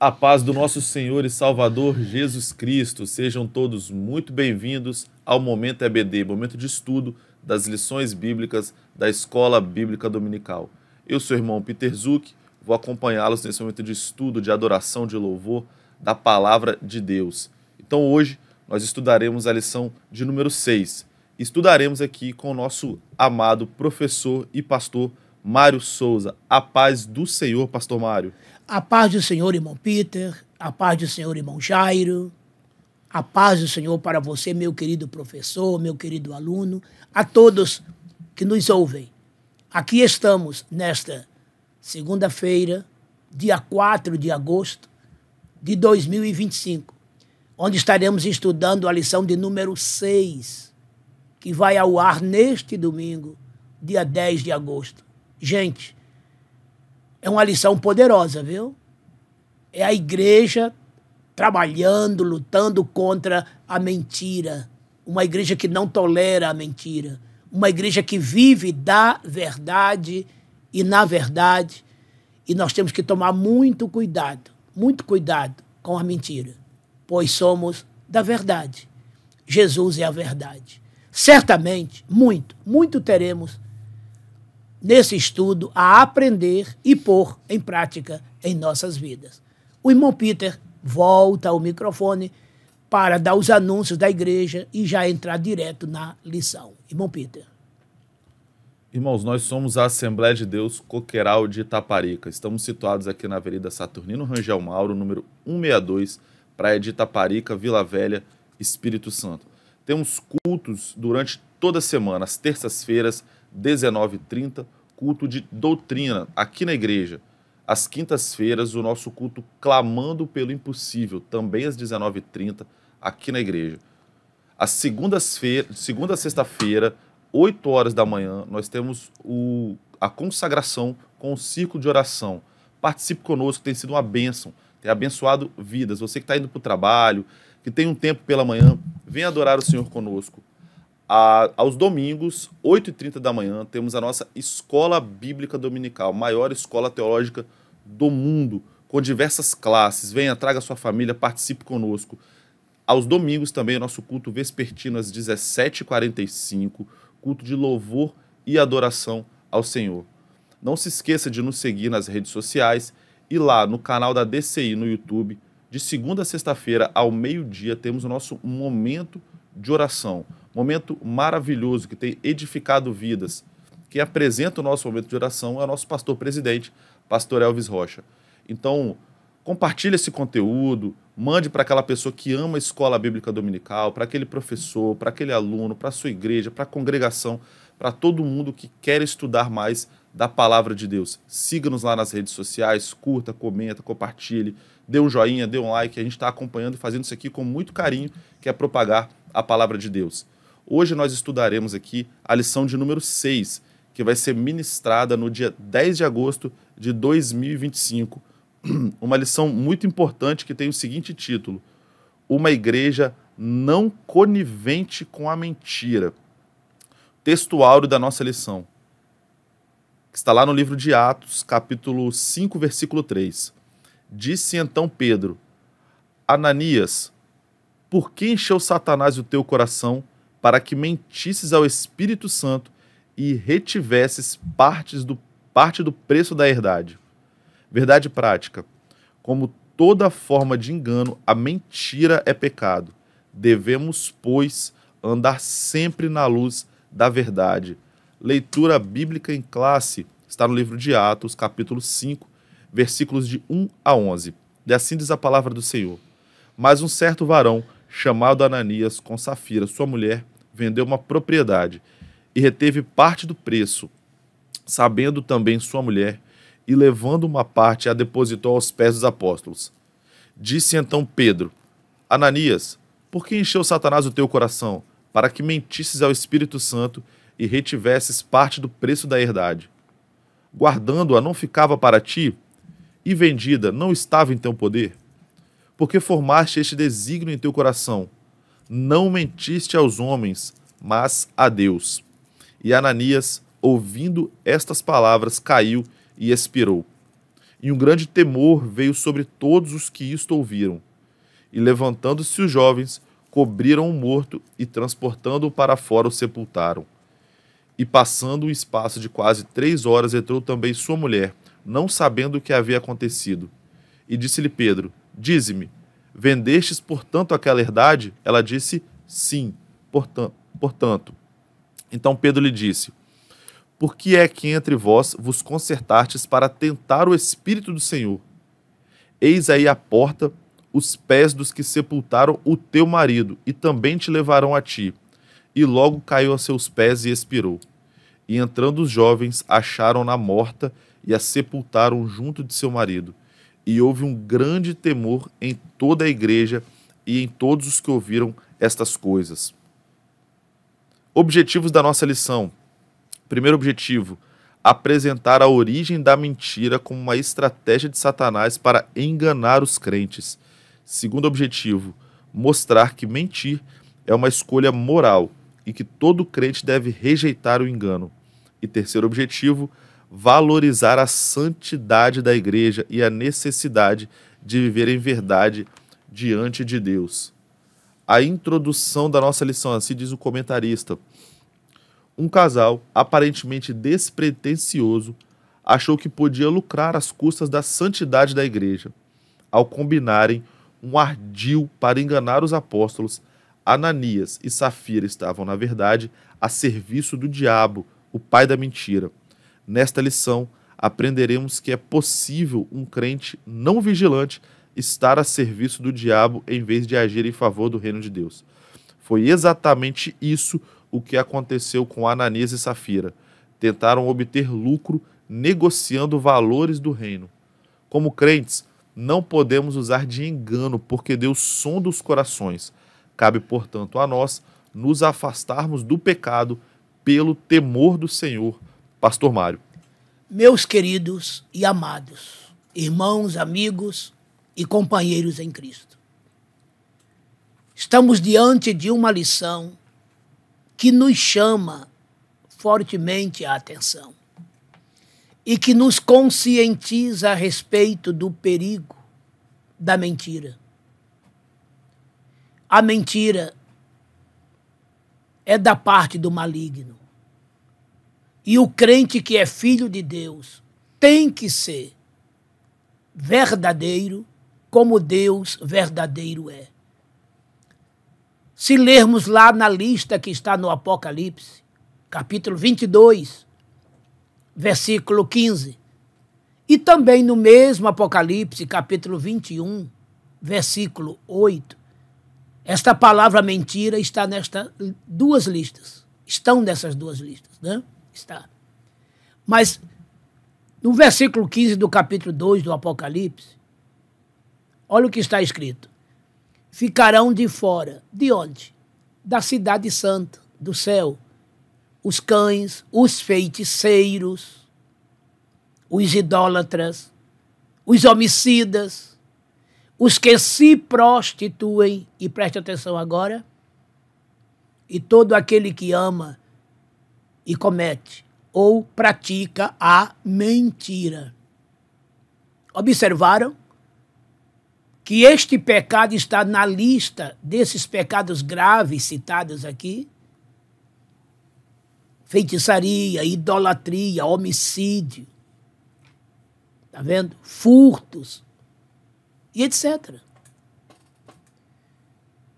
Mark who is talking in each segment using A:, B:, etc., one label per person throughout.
A: A paz do nosso Senhor e Salvador Jesus Cristo. Sejam todos muito bem-vindos ao Momento EBD, momento de estudo das lições bíblicas da Escola Bíblica Dominical. Eu sou o irmão Peter Zuck, vou acompanhá-los nesse momento de estudo, de adoração, de louvor da Palavra de Deus. Então hoje nós estudaremos a lição de número 6. Estudaremos aqui com o nosso amado professor e pastor Mário Souza. A paz do Senhor, pastor Mário.
B: A paz do Senhor, irmão Peter, a paz do Senhor, irmão Jairo, a paz do Senhor para você, meu querido professor, meu querido aluno, a todos que nos ouvem. Aqui estamos nesta segunda-feira, dia 4 de agosto de 2025, onde estaremos estudando a lição de número 6, que vai ao ar neste domingo, dia 10 de agosto. Gente, é uma lição poderosa, viu? É a igreja trabalhando, lutando contra a mentira. Uma igreja que não tolera a mentira. Uma igreja que vive da verdade e na verdade. E nós temos que tomar muito cuidado com a mentira, pois somos da verdade. Jesus é a verdade. Certamente, muito teremos nesse estudo a aprender e pôr em prática em nossas vidas. O irmão Peter volta ao microfone para dar os anúncios da igreja e já entrar direto na lição. Irmão Peter.
A: Irmãos, nós somos a Assembleia de Deus Coqueiral de Itaparica. Estamos situados aqui na Avenida Saturnino Rangel Mauro, número 162, Praia de Itaparica, Vila Velha, Espírito Santo. Temos cultos durante toda a semana, às terças-feiras, 19h30, culto de doutrina aqui na igreja. Às quintas-feiras, o nosso culto Clamando pelo Impossível, também às 19h30, aqui na igreja. Às segunda a sexta-feira, 8 horas da manhã, nós temos a consagração com o círculo de oração. Participe conosco, tem sido uma bênção, tem abençoado vidas. Você que está indo para o trabalho, que tem um tempo pela manhã, venha adorar o Senhor conosco. Aos domingos, 8h30 da manhã, temos a nossa Escola Bíblica Dominical, maior escola teológica do mundo, com diversas classes. Venha, traga sua família, participe conosco. Aos domingos também, o nosso culto vespertino às 17h45, culto de louvor e adoração ao Senhor. Não se esqueça de nos seguir nas redes sociais e lá no canal da DCI no YouTube, de segunda a sexta-feira, ao meio-dia, temos o nosso momento de oração. Momento maravilhoso que tem edificado vidas. Quem apresenta o nosso momento de oração é o nosso pastor presidente, pastor Elvis Rocha. Então, compartilhe esse conteúdo, mande para aquela pessoa que ama a Escola Bíblica Dominical, para aquele professor, para aquele aluno, para a sua igreja, para a congregação, para todo mundo que quer estudar mais da Palavra de Deus. Siga-nos lá nas redes sociais, curta, comenta, compartilhe, dê um joinha, dê um like. A gente está acompanhando e fazendo isso aqui com muito carinho, que é propagar a Palavra de Deus. Hoje nós estudaremos aqui a lição de número 6, que vai ser ministrada no dia 10 de agosto de 2025. Uma lição muito importante que tem o seguinte título: Uma igreja não conivente com a mentira. Texto áureo da nossa lição, que está lá no livro de Atos, capítulo 5, versículo 3. Disse então Pedro: Ananias, por que encheu Satanás o teu coração para que mentisses ao Espírito Santo e retivesses parte do preço da herdade? Verdade prática. Como toda forma de engano, a mentira é pecado. Devemos, pois, andar sempre na luz da verdade. Leitura bíblica em classe está no livro de Atos, capítulo 5, versículos de 1 a 11. E assim diz a palavra do Senhor. Mas um certo varão, chamado Ananias, com Safira, sua mulher, vendeu uma propriedade e reteve parte do preço, sabendo também sua mulher, e levando uma parte a depositou aos pés dos apóstolos. Disse então Pedro: Ananias, por que encheu Satanás o teu coração, para que mentisses ao Espírito Santo e retivesses parte do preço da herdade? Guardando-a não ficava para ti, e vendida não estava em teu poder? Porque formaste este desígnio em teu coração? Não mentiste aos homens, mas a Deus. E Ananias, ouvindo estas palavras, caiu e expirou. E um grande temor veio sobre todos os que isto ouviram. E levantando-se os jovens, cobriram o morto e, transportando-o para fora, o sepultaram. E passando um espaço de quase 3 horas, entrou também sua mulher, não sabendo o que havia acontecido. E disse-lhe Pedro: dize-me, vendestes, portanto, aquela herdade? Ela disse: sim, portanto. Então Pedro lhe disse: por que é que entre vós vos concertastes para tentar o Espírito do Senhor? Eis aí à porta os pés dos que sepultaram o teu marido, e também te levarão a ti. E logo caiu a seus pés e expirou. E entrando os jovens, acharam-na morta e a sepultaram junto de seu marido. E houve um grande temor em toda a igreja e em todos os que ouviram estas coisas. Objetivos da nossa lição. Primeiro objetivo: apresentar a origem da mentira como uma estratégia de Satanás para enganar os crentes. Segundo objetivo: mostrar que mentir é uma escolha moral e que todo crente deve rejeitar o engano. E terceiro objetivo: valorizar a santidade da igreja e a necessidade de viver em verdade diante de Deus. A introdução da nossa lição, assim diz o comentarista: um casal aparentemente despretensioso achou que podia lucrar às custas da santidade da igreja. Ao combinarem um ardil para enganar os apóstolos, Ananias e Safira estavam, na verdade, a serviço do diabo, o pai da mentira. Nesta lição, aprenderemos que é possível um crente não vigilante estar a serviço do diabo em vez de agir em favor do reino de Deus. Foi exatamente isso o que aconteceu com Ananias e Safira. Tentaram obter lucro negociando valores do reino. Como crentes, não podemos usar de engano, porque Deus sonda os corações. Cabe, portanto, a nós nos afastarmos do pecado pelo temor do Senhor. Pastor Mário.
B: Meus queridos e amados, irmãos, amigos e companheiros em Cristo, estamos diante de uma lição que nos chama fortemente a atenção e que nos conscientiza a respeito do perigo da mentira. A mentira é da parte do maligno. E o crente que é filho de Deus tem que ser verdadeiro como Deus verdadeiro é. Se lermos lá na lista que está no Apocalipse, capítulo 22, versículo 15, e também no mesmo Apocalipse, capítulo 21, versículo 8, esta palavra mentira está nestas duas listas. Estão nessas duas listas, né? Está. Mas no versículo 15 do capítulo 2 do Apocalipse, olha o que está escrito. Ficarão de fora. De onde? Da cidade santa, do céu. Os cães, os feiticeiros, os idólatras, os homicidas, os que se prostituem, e preste atenção agora, e todo aquele que ama e comete ou pratica a mentira. Observaram que este pecado está na lista desses pecados graves citados aqui? Feitiçaria, idolatria, homicídio, tá vendo? Furtos e etc.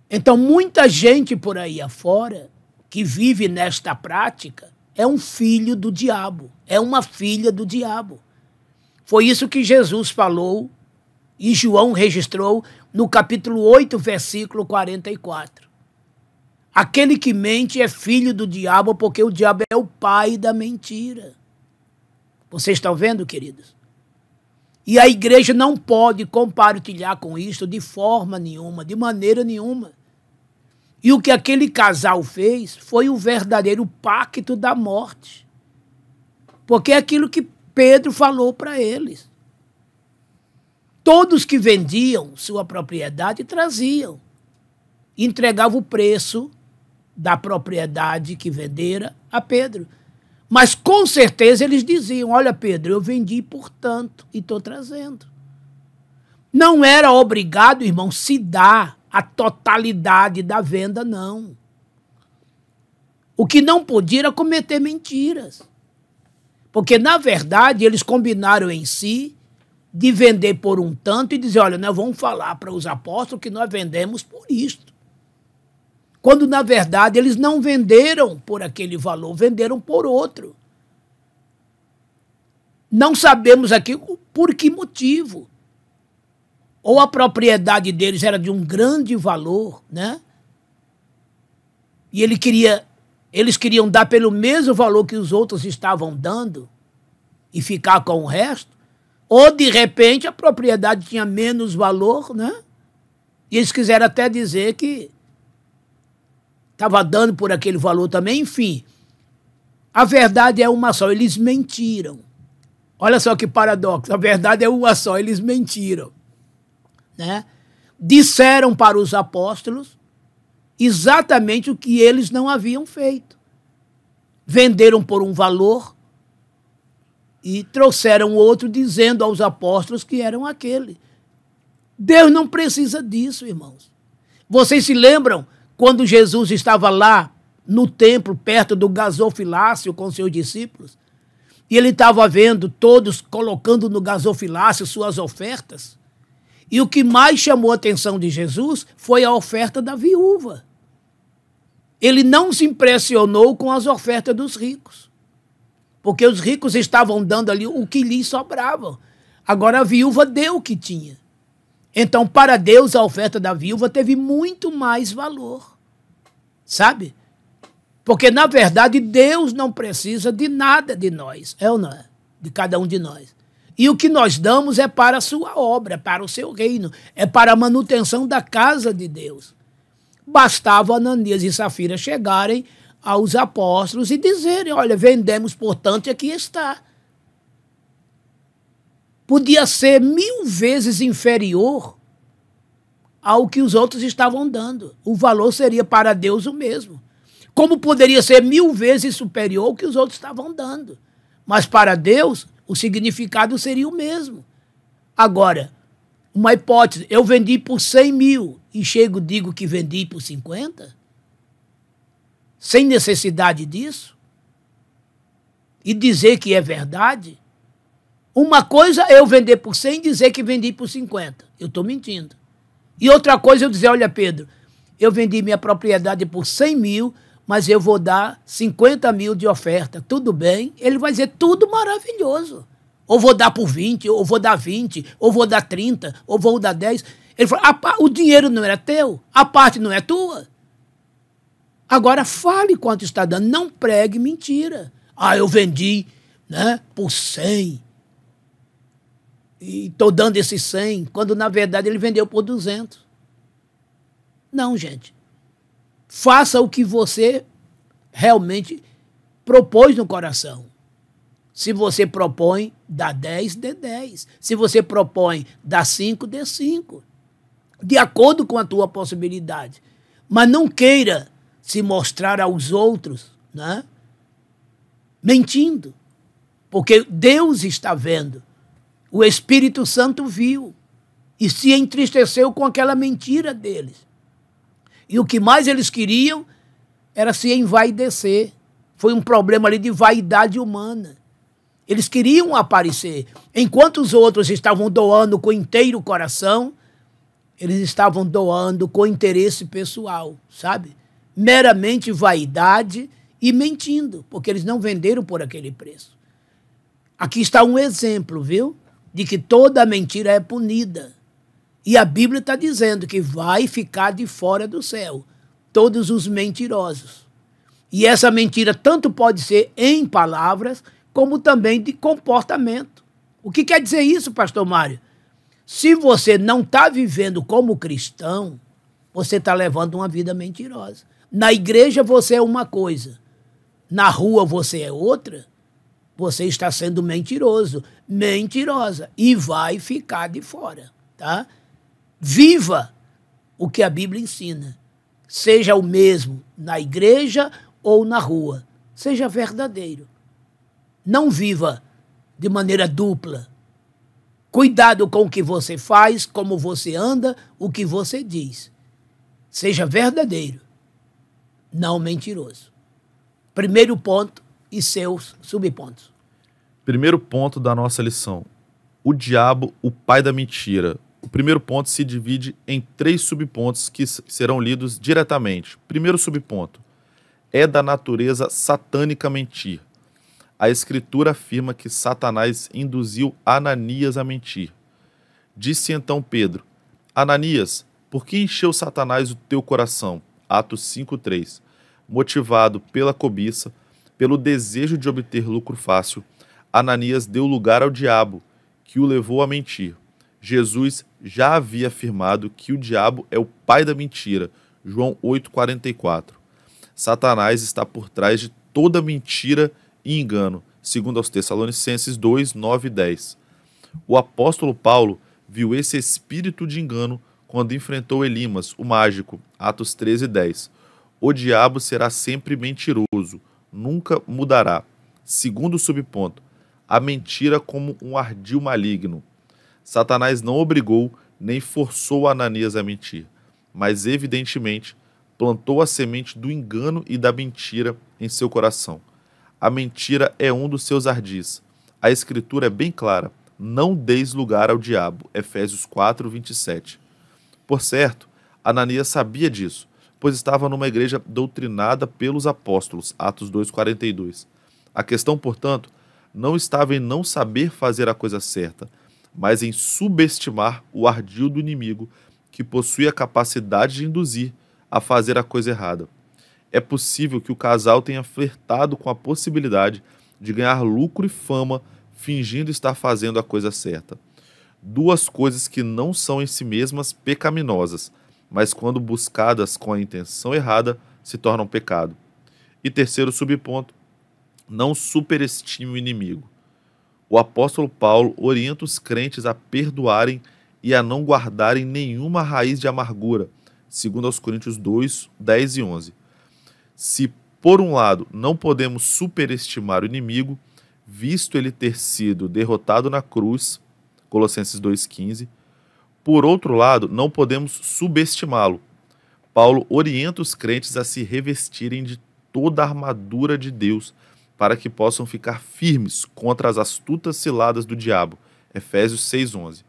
B: Então, muita gente por aí afora que vive nesta prática é um filho do diabo, é uma filha do diabo. Foi isso que Jesus falou e João registrou no capítulo 8, versículo 44. Aquele que mente é filho do diabo, porque o diabo é o pai da mentira. Vocês estão vendo, queridos? E a igreja não pode compartilhar com isso de forma nenhuma, de maneira nenhuma. E o que aquele casal fez foi o verdadeiro pacto da morte. Porque é aquilo que Pedro falou para eles. Todos que vendiam sua propriedade traziam. Entregavam o preço da propriedade que vendera a Pedro. Mas com certeza eles diziam, olha Pedro, eu vendi por tanto e estou trazendo. Não era obrigado, irmão, se dar a totalidade da venda, não. O que não podia era cometer mentiras. Porque, na verdade, eles combinaram em si de vender por um tanto e dizer, olha, nós vamos falar para os apóstolos que nós vendemos por isto. Quando, na verdade, eles não venderam por aquele valor, venderam por outro. Não sabemos aqui por que motivo. Ou a propriedade deles era de um grande valor, né? E eles queriam dar pelo mesmo valor que os outros estavam dando e ficar com o resto. Ou, de repente, a propriedade tinha menos valor, né? E eles quiseram até dizer que estava dando por aquele valor também. Enfim, a verdade é uma só, eles mentiram. Olha só que paradoxo, a verdade é uma só, eles mentiram. Né? Disseram para os apóstolos exatamente o que eles não haviam feito. Venderam por um valor e trouxeram outro dizendo aos apóstolos que eram aquele. Deus não precisa disso, irmãos. Vocês se lembram quando Jesus estava lá no templo, perto do gasofilácio com seus discípulos? E ele estava vendo todos colocando no gasofilácio suas ofertas. E o que mais chamou a atenção de Jesus foi a oferta da viúva. Ele não se impressionou com as ofertas dos ricos, porque os ricos estavam dando ali o que lhes sobrava. Agora a viúva deu o que tinha. Então, para Deus, a oferta da viúva teve muito mais valor. Sabe? Porque, na verdade, Deus não precisa de nada de nós. É ou não é? De cada um de nós. E o que nós damos é para a sua obra, para o seu reino. É para a manutenção da casa de Deus. Bastava Ananias e Safira chegarem aos apóstolos e dizerem, olha, vendemos por tanto e aqui está. Podia ser 1000 vezes inferior ao que os outros estavam dando. O valor seria para Deus o mesmo. Como poderia ser 1000 vezes superior ao que os outros estavam dando. Mas para Deus, o significado seria o mesmo. Agora, uma hipótese, eu vendi por 100 mil e digo que vendi por 50? Sem necessidade disso? E dizer que é verdade? Uma coisa é eu vender por 100 e dizer que vendi por 50. Eu estou mentindo. E outra coisa é eu dizer, olha Pedro, eu vendi minha propriedade por 100 mil, mas eu vou dar 50 mil de oferta. Tudo bem? Ele vai dizer, tudo maravilhoso. Ou vou dar por 20, ou vou dar 20, ou vou dar 30, ou vou dar 10. Ele falou, o dinheiro não era teu? A parte não é tua? Agora fale quanto está dando, não pregue mentira. Eu vendi, né, por 100. E estou dando esses 100, quando na verdade ele vendeu por 200. Não, gente. Faça o que você realmente propôs no coração. Se você propõe, dá 10, dê 10. Se você propõe, dá 5, dê 5. De acordo com a tua possibilidade. Mas não queira se mostrar aos outros, né, mentindo. Porque Deus está vendo. O Espírito Santo viu e se entristeceu com aquela mentira deles. E o que mais eles queriam era se envaidecer. Foi um problema ali de vaidade humana. Eles queriam aparecer. Enquanto os outros estavam doando com inteiro coração, eles estavam doando com interesse pessoal, sabe? Meramente vaidade e mentindo, porque eles não venderam por aquele preço. Aqui está um exemplo, viu? De que toda mentira é punida. E a Bíblia está dizendo que vai ficar de fora do céu todos os mentirosos. E essa mentira tanto pode ser em palavras, como também de comportamento. O que quer dizer isso, pastor Mário? Se você não está vivendo como cristão, você está levando uma vida mentirosa. Na igreja você é uma coisa, na rua você é outra, você está sendo mentiroso, mentirosa, e vai ficar de fora, tá? Viva o que a Bíblia ensina. Seja o mesmo na igreja ou na rua. Seja verdadeiro. Não viva de maneira dupla. Cuidado com o que você faz, como você anda, o que você diz. Seja verdadeiro, não mentiroso. Primeiro ponto e seus subpontos.
A: Primeiro ponto da nossa lição. O diabo, o pai da mentira. O primeiro ponto se divide em 3 subpontos que serão lidos diretamente. Primeiro subponto. É da natureza satânica mentir. A Escritura afirma que Satanás induziu Ananias a mentir. Disse então Pedro: Ananias, por que encheu Satanás o teu coração? Atos 5:3. Motivado pela cobiça, pelo desejo de obter lucro fácil, Ananias deu lugar ao diabo, que o levou a mentir. Jesus já havia afirmado que o diabo é o pai da mentira. João 8:44. Satanás está por trás de toda mentira e engano, segundo aos Tessalonicenses 2, 9 e 10. O apóstolo Paulo viu esse espírito de engano quando enfrentou Elimas, o mágico, Atos 13, 10. O diabo será sempre mentiroso, nunca mudará. Segundo subponto, a mentira como um ardil maligno. Satanás não obrigou nem forçou Ananias a mentir, mas evidentemente plantou a semente do engano e da mentira em seu coração. A mentira é um dos seus ardis. A Escritura é bem clara: não deis lugar ao diabo. Efésios 4, 27. Por certo, Ananias sabia disso, pois estava numa igreja doutrinada pelos apóstolos. Atos 2, 42. A questão, portanto, não estava em não saber fazer a coisa certa, mas em subestimar o ardil do inimigo, que possui a capacidade de induzir a fazer a coisa errada. É possível que o casal tenha flertado com a possibilidade de ganhar lucro e fama fingindo estar fazendo a coisa certa. 2 coisas que não são em si mesmas pecaminosas, mas quando buscadas com a intenção errada, se tornam pecado. E terceiro subponto, não superestime o inimigo. O apóstolo Paulo orienta os crentes a perdoarem e a não guardarem nenhuma raiz de amargura, segundo aos Coríntios 2, 10 e 11. Se, por um lado, não podemos superestimar o inimigo, visto ele ter sido derrotado na cruz, Colossenses 2,15, por outro lado, não podemos subestimá-lo. Paulo orienta os crentes a se revestirem de toda a armadura de Deus, para que possam ficar firmes contra as astutas ciladas do diabo, Efésios 6,11.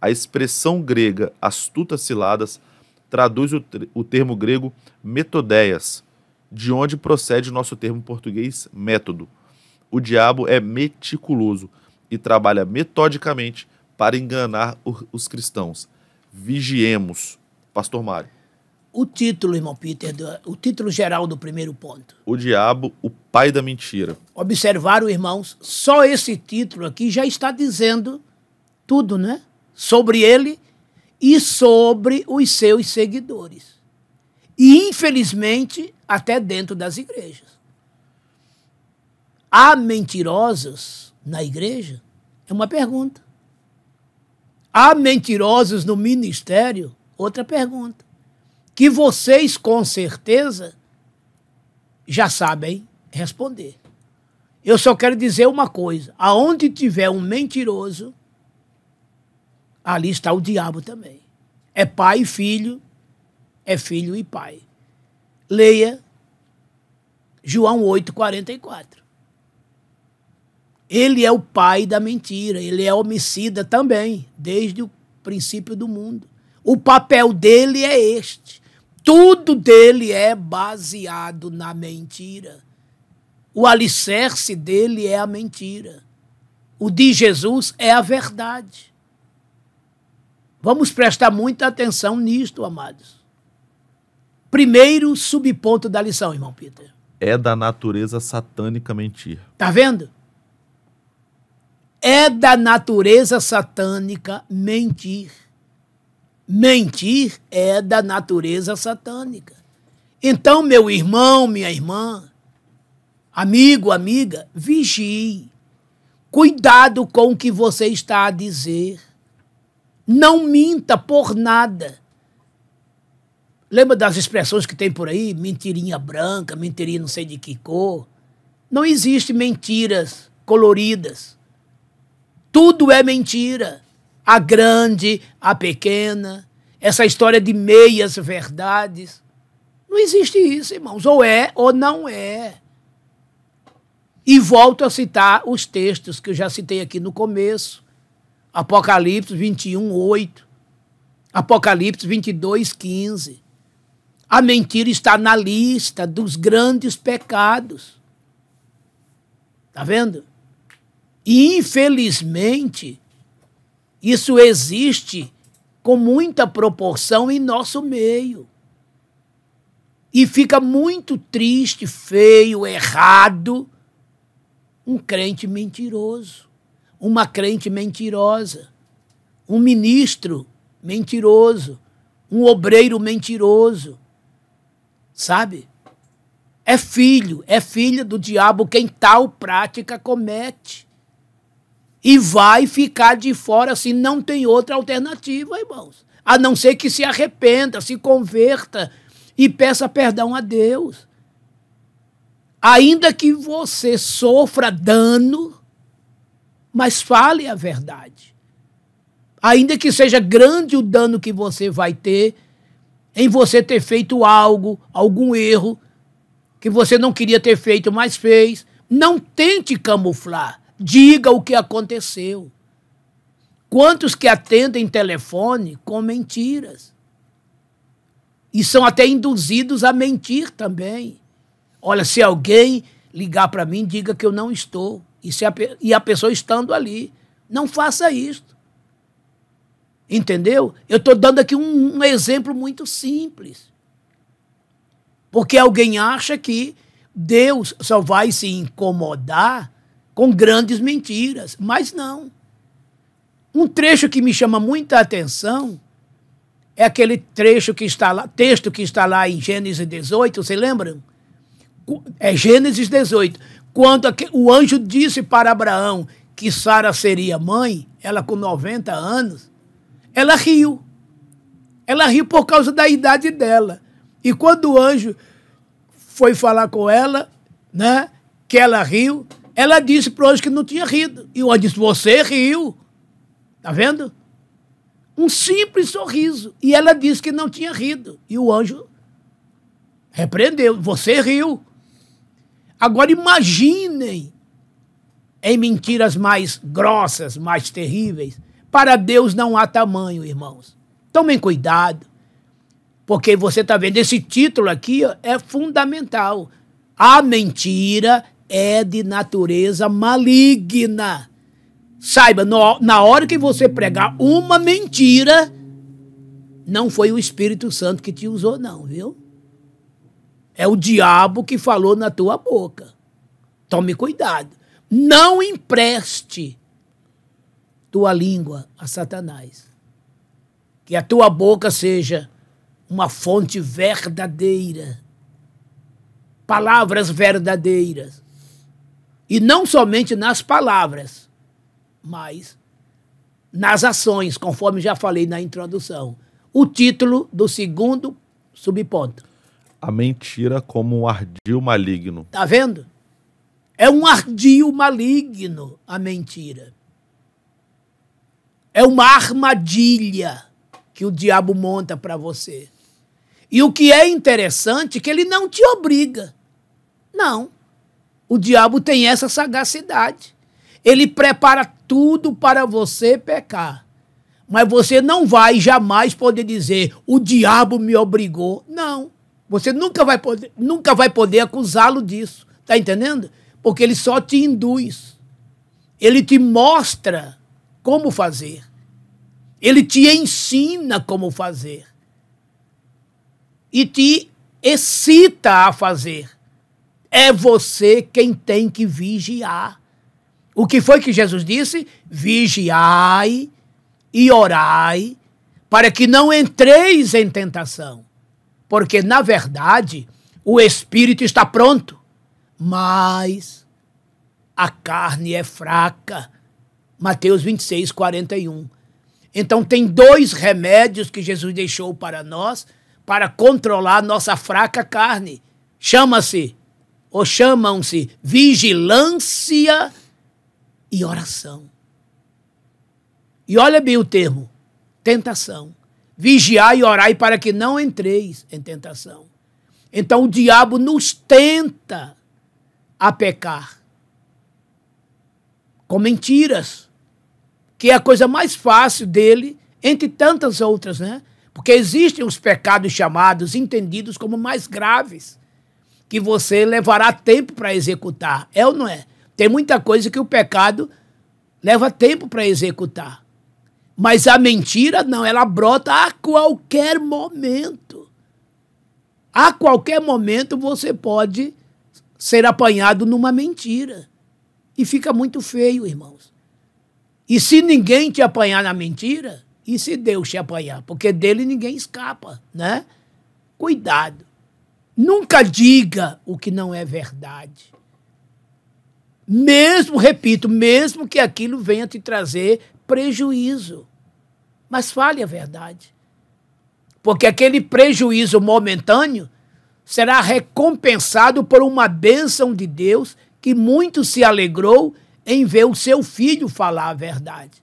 A: A expressão grega astutas ciladas traduz o termo grego metodeias, de onde procede o nosso termo português método. O diabo é meticuloso e trabalha metodicamente para enganar os cristãos. Vigiemos. Pastor Mário.
B: O título, irmão Peter, o título geral do primeiro ponto.
A: O diabo, o pai da mentira.
B: Observaram, irmãos, só esse título aqui já está dizendo tudo, né? Sobre ele e sobre os seus seguidores. E, infelizmente, até dentro das igrejas. Há mentirosos na igreja? É uma pergunta. Há mentirosos no ministério? Outra pergunta. Que vocês, com certeza, já sabem responder. Eu só quero dizer uma coisa. Aonde tiver um mentiroso, ali está o diabo também. É pai e filho, é filho e pai. Leia João 8,44. Ele é o pai da mentira, ele é homicida também, desde o princípio do mundo. O papel dele é este. Tudo dele é baseado na mentira. O alicerce dele é a mentira. O de Jesus é a verdade. Vamos prestar muita atenção nisto, amados. Primeiro subponto da lição, irmão Peter.
A: É da natureza satânica mentir.
B: Tá vendo? É da natureza satânica mentir. Mentir é da natureza satânica. Então, meu irmão, minha irmã, amigo, amiga, vigie. Cuidado com o que você está a dizer. Não minta por nada. Lembra das expressões que tem por aí? Mentirinha branca, mentirinha não sei de que cor. Não existe mentiras coloridas. Tudo é mentira. A grande, a pequena, essa história de meias verdades. Não existe isso, irmãos. Ou é ou não é. E volto a citar os textos que eu já citei aqui no começo. Apocalipse 21:8. Apocalipse 22:15. A mentira está na lista dos grandes pecados. Tá vendo? E, infelizmente, isso existe com muita proporção em nosso meio. E fica muito triste, feio, errado, um crente mentiroso, uma crente mentirosa, um ministro mentiroso, um obreiro mentiroso, sabe? É filha do diabo quem tal prática comete. E vai ficar de fora se não tem outra alternativa, irmãos. A não ser que se arrependa, se converta e peça perdão a Deus. Ainda que você sofra dano, mas fale a verdade. Ainda que seja grande o dano que você vai ter em você ter feito algo, algum erro, que você não queria ter feito, mas fez, não tente camuflar. Diga o que aconteceu. Quantos que atendem telefone com mentiras? E são até induzidos a mentir também. Olha, se alguém ligar para mim, diga que eu não estou. E a pessoa estando ali. Não faça isso. Entendeu? Eu estou dando aqui um exemplo muito simples. Porque alguém acha que Deus só vai se incomodar com grandes mentiras. Mas não. Um trecho que me chama muita atenção é aquele trecho que está lá, texto que está lá em Gênesis 18, vocês lembram? É Gênesis 18. Quando o anjo disse para Abraão que Sara seria mãe, ela com 90 anos, ela riu. Ela riu por causa da idade dela. E quando o anjo foi falar com ela, né, que ela riu, ela disse para o anjo que não tinha rido. E o anjo disse, você riu. Tá vendo? Um simples sorriso. E ela disse que não tinha rido. E o anjo repreendeu. Você riu. Agora imaginem em mentiras mais grossas, mais terríveis. Para Deus não há tamanho, irmãos. Tomem cuidado. Porque você está vendo, esse título aqui é fundamental. A mentira é de natureza maligna. Saiba, na hora que você pregar uma mentira, não foi o Espírito Santo que te usou, não, viu? É o diabo que falou na tua boca. Tome cuidado. Não empreste tua língua a Satanás. Que a tua boca seja uma fonte verdadeira. Palavras verdadeiras. E não somente nas palavras, mas nas ações, conforme já falei na introdução. O título do segundo subponto.
A: A mentira como um ardil maligno.
B: Tá vendo? É um ardil maligno a mentira. É uma armadilha que o diabo monta para você. E o que é interessante é que ele não te obriga. Não. O diabo tem essa sagacidade. Ele prepara tudo para você pecar. Mas você não vai jamais poder dizer, o diabo me obrigou. Não. Você nunca vai poder acusá-lo disso. Está entendendo? Porque ele só te induz. Ele te mostra como fazer. Ele te ensina como fazer. E te excita a fazer. É você quem tem que vigiar. O que foi que Jesus disse? Vigiai e orai, para que não entreis em tentação. Porque, na verdade, o espírito está pronto, mas a carne é fraca. Mateus 26, 41. Então, tem dois remédios que Jesus deixou para nós para controlar nossa fraca carne. Chamam-se vigilância e oração. E olha bem o termo, tentação. Vigiai e orai para que não entreis em tentação. Então o diabo nos tenta a pecar com mentiras, que é a coisa mais fácil dele, entre tantas outras, né? Porque existem os pecados chamados, entendidos como mais graves, que você levará tempo para executar. É ou não é? Tem muita coisa que o pecado leva tempo para executar. Mas a mentira, não, ela brota a qualquer momento. A qualquer momento você pode ser apanhado numa mentira. E fica muito feio, irmãos. E se ninguém te apanhar na mentira, e se Deus te apanhar? Porque dele ninguém escapa, né? Cuidado. Nunca diga o que não é verdade. Mesmo, repito, mesmo que aquilo venha te trazer prejuízo. Mas fale a verdade. Porque aquele prejuízo momentâneo será recompensado por uma bênção de Deus que muito se alegrou em ver o seu filho falar a verdade.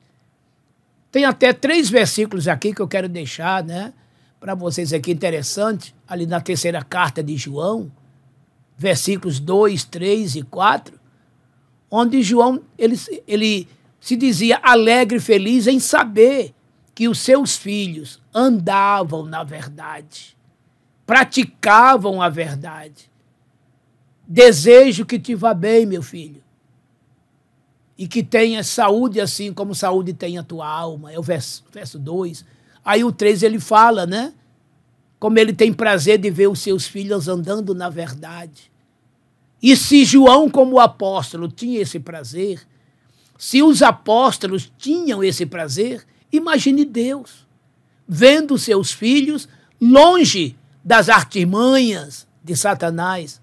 B: Tem até 3 versículos aqui que eu quero deixar, né, para vocês aqui, interessante, ali na 3ª carta de João, versículos 2, 3 e 4, onde João, ele se dizia alegre e feliz em saber que os seus filhos andavam na verdade, praticavam a verdade. Desejo que te vá bem, meu filho, e que tenha saúde assim como saúde tem a tua alma. É o verso 2. Aí o 3 ele fala, né? Como ele tem prazer de ver os seus filhos andando na verdade. E se João, como apóstolo, tinha esse prazer, se os apóstolos tinham esse prazer, imagine Deus, vendo seus filhos longe das artimanhas de Satanás,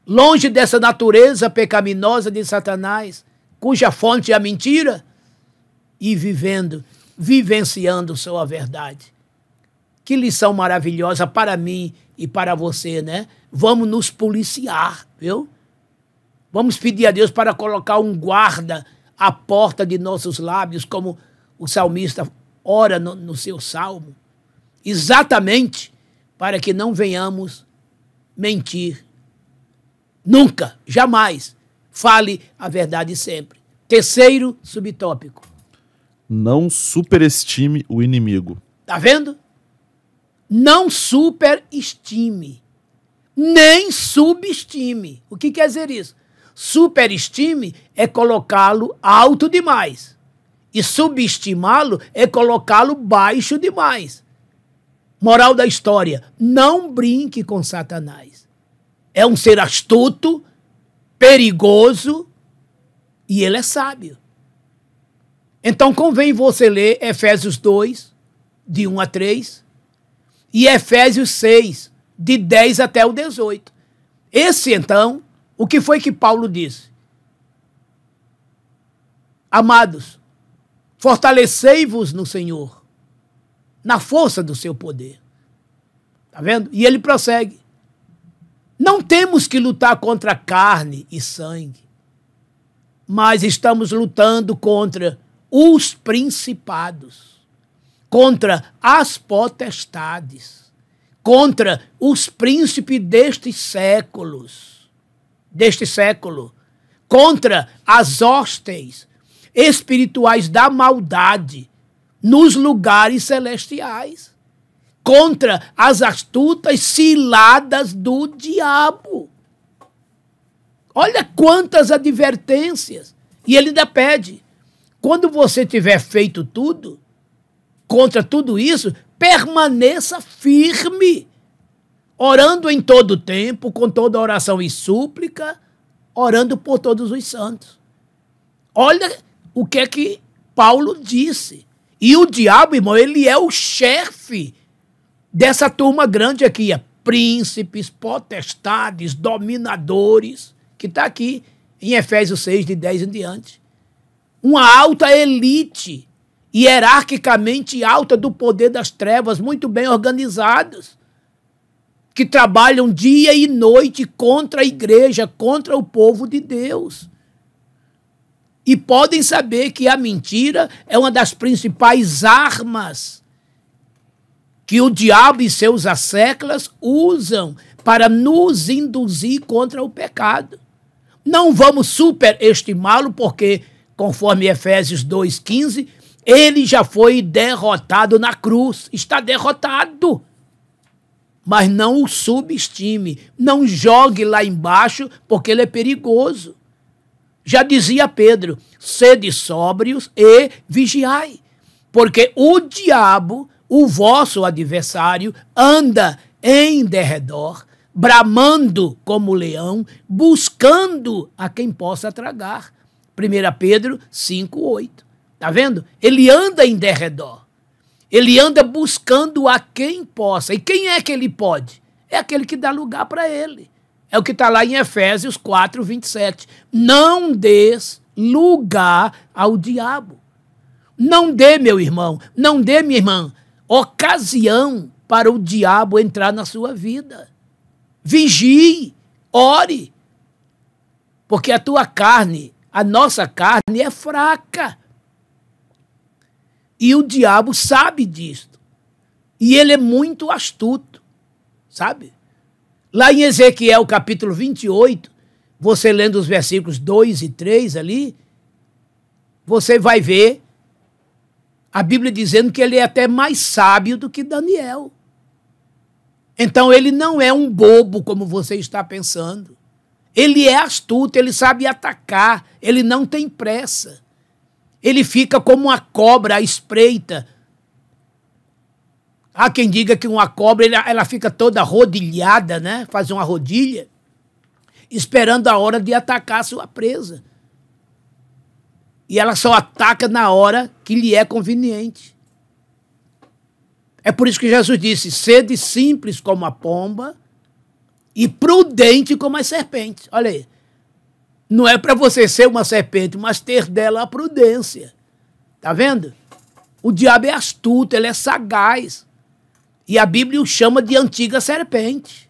B: longe dessa natureza pecaminosa de Satanás, cuja fonte é a mentira, e vivenciando sua verdade. Que lição maravilhosa para mim e para você, né? Vamos nos policiar, viu? Vamos pedir a Deus para colocar um guarda à porta de nossos lábios, como o salmista ora no seu salmo, exatamente para que não venhamos mentir. Nunca, jamais. Fale a verdade sempre. 3º subtópico.
A: Não superestime o inimigo.
B: Tá vendo? Não superestime, nem subestime. O que quer dizer isso? Superestime é colocá-lo alto demais. E subestimá-lo é colocá-lo baixo demais. Moral da história, não brinque com Satanás. É um ser astuto, perigoso, e ele é sábio. Então convém você ler Efésios 2, de 1 a 3, e Efésios 6, de 10 até o 18. Esse, então, o que foi que Paulo disse? Amados, fortalecei-vos no Senhor, na força do seu poder. Tá vendo? E ele prossegue. Não temos que lutar contra carne e sangue, mas estamos lutando contra os principados, contra as potestades, contra os príncipes deste século, contra as hostes espirituais da maldade nos lugares celestiais, contra as astutas ciladas do diabo. Olha quantas advertências. E ele ainda pede, quando você tiver feito tudo, contra tudo isso, permaneça firme, orando em todo tempo, com toda oração e súplica, orando por todos os santos. Olha o que é que Paulo disse. E o diabo, irmão, ele é o chefe dessa turma grande aqui, príncipes, potestades, dominadores, que está aqui em Efésios 6, de 10 em diante. Uma alta elite, hierarquicamente alta do poder das trevas, muito bem organizados, que trabalham dia e noite contra a igreja, contra o povo de Deus. e podem saber que a mentira é uma das principais armas que o diabo e seus asseclas usam para nos induzir contra o pecado. Não vamos superestimá-lo, porque, conforme Efésios 2,15, ele já foi derrotado na cruz, está derrotado. Mas não o subestime, não jogue lá embaixo, porque ele é perigoso. Já dizia Pedro, sede sóbrios e vigiai, porque o diabo, o vosso adversário, anda em derredor, bramando como leão, buscando a quem possa tragar. 1 Pedro 5,8. Está vendo? Ele anda em derredor. Ele anda buscando a quem possa. E quem é que ele pode? É aquele que dá lugar para ele. É o que está lá em Efésios 4:27. Não des lugar ao diabo. Não dê, meu irmão, não dê, minha irmã, ocasião para o diabo entrar na sua vida. Vigie, ore. Porque a tua carne, a nossa carne é fraca. E o diabo sabe disto. E ele é muito astuto, sabe? Lá em Ezequiel capítulo 28, você lendo os versículos 2 e 3 ali, você vai ver a Bíblia dizendo que ele é até mais sábio do que Daniel. Então ele não é um bobo como você está pensando. Ele é astuto, ele sabe atacar, ele não tem pressa. Ele fica como uma cobra à espreita. Há quem diga que uma cobra, ela fica toda rodilhada, né? Faz uma rodilha, esperando a hora de atacar a sua presa. E ela só ataca na hora que lhe é conveniente. É por isso que Jesus disse, sede simples como a pomba e prudente como as serpentes. Olha aí. Não é para você ser uma serpente, mas ter dela a prudência. Tá vendo? O diabo é astuto, ele é sagaz. E a Bíblia o chama de antiga serpente.